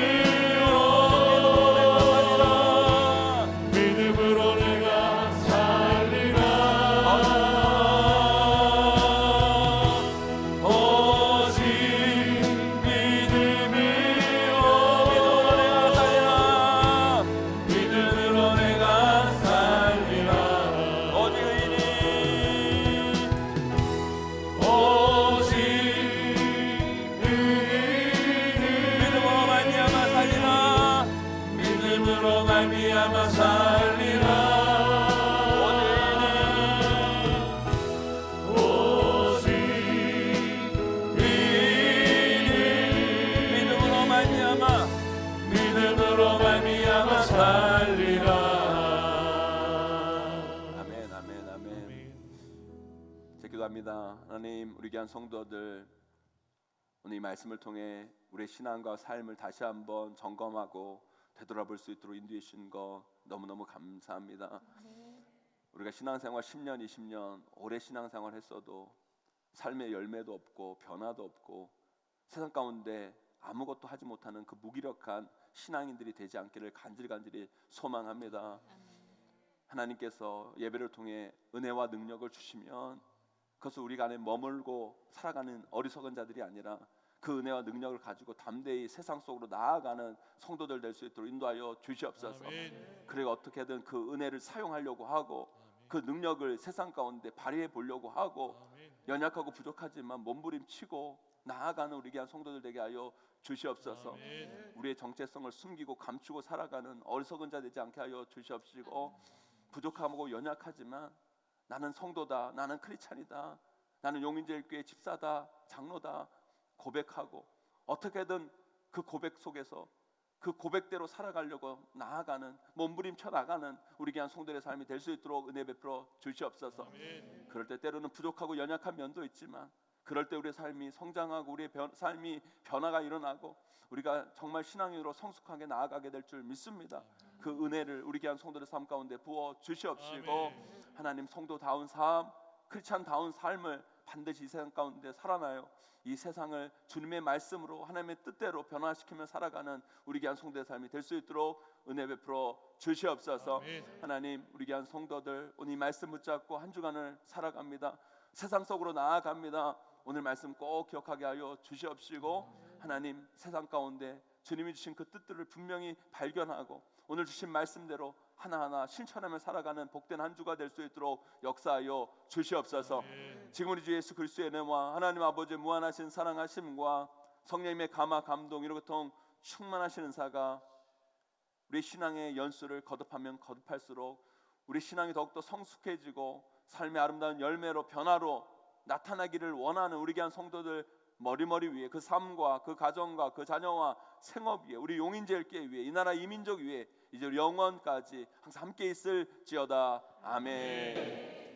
내가 살리라. 오직 믿음으로 내가 살리라. 오직 믿음으로 말미암아 살리라. 믿음으로 말미암아 살리라. 오직 믿음으로 말미암아 살리라. 아멘 아멘 아멘. 제 기도합니다. 하나님 우리 귀한 성도들 오늘 이 말씀을 통해 우리의 신앙과 삶을 다시 한번 점검하고 되돌아볼 수 있도록 인도해 주신 거 너무너무 감사합니다. 우리가 신앙생활 10년 20년 오래 신앙생활 했어도 삶의 열매도 없고 변화도 없고 세상 가운데 아무것도 하지 못하는 그 무기력한 신앙인들이 되지 않기를 간절히 소망합니다. 하나님께서 예배를 통해 은혜와 능력을 주시면 그것을 우리가 안에 머물고 살아가는 어리석은 자들이 아니라 그 은혜와 능력을 가지고 담대히 세상 속으로 나아가는 성도들 될 수 있도록 인도하여 주시옵소서. 그리고 어떻게든 그 은혜를 사용하려고 하고 그 능력을 세상 가운데 발휘해 보려고 하고 연약하고 부족하지만 몸부림치고 나아가는 우리 귀한 성도들 되게 하여 주시옵소서. 우리의 정체성을 숨기고 감추고 살아가는 어리석은 자 되지 않게 하여 주시옵시고 부족하고 연약하지만 나는 성도다, 나는 크리스찬이다, 나는 용인제일교회 집사다, 장로다 고백하고 어떻게든 그 고백 속에서 그 고백대로 살아가려고 나아가는 몸부림쳐 나가는 우리 귀한 성도의 삶이 될 수 있도록 은혜 베풀어 주시옵소서. 그럴 때 때로는 부족하고 연약한 면도 있지만 그럴 때 우리의 삶이 성장하고 우리의 삶이 변화가 일어나고 우리가 정말 신앙인으로 성숙하게 나아가게 될 줄 믿습니다. 그 은혜를 우리 귀한 성도의 삶 가운데 부어 주시옵시고 하나님 성도다운 삶, 크리스찬다운 삶을 반드시 이 세상 가운데 살아나요 이 세상을 주님의 말씀으로 하나님의 뜻대로 변화시키며 살아가는 우리 귀한 성도의 삶이 될 수 있도록 은혜 베풀어 주시옵소서. 하나님 우리 귀한 성도들 오늘 이 말씀 붙잡고 한 주간을 살아갑니다. 세상 속으로 나아갑니다. 오늘 말씀 꼭 기억하게 하여 주시옵시고 하나님 세상 가운데 주님이 주신 그 뜻들을 분명히 발견하고 오늘 주신 말씀대로 하나하나 실천하며 살아가는 복된 한 주가 될 수 있도록 역사하여 주시옵소서. 지금 우리 주 예수 그리스도의 은혜와 하나님 아버지의 무한하신 사랑하심과 성령님의 감화 감동 이로부터 충만하신 은사가 우리 신앙의 연수를 거듭하면 거듭할수록 우리 신앙이 더욱더 성숙해지고 삶의 아름다운 열매로 변화로 나타나기를 원하는 우리 귀한 성도들 머리머리 위에 그 삶과 그 가정과 그 자녀와 생업 위에 우리 용인제일교회 위에 이 나라 이민족 위에 이제 영원까지 항상 함께 있을지어다. 아멘.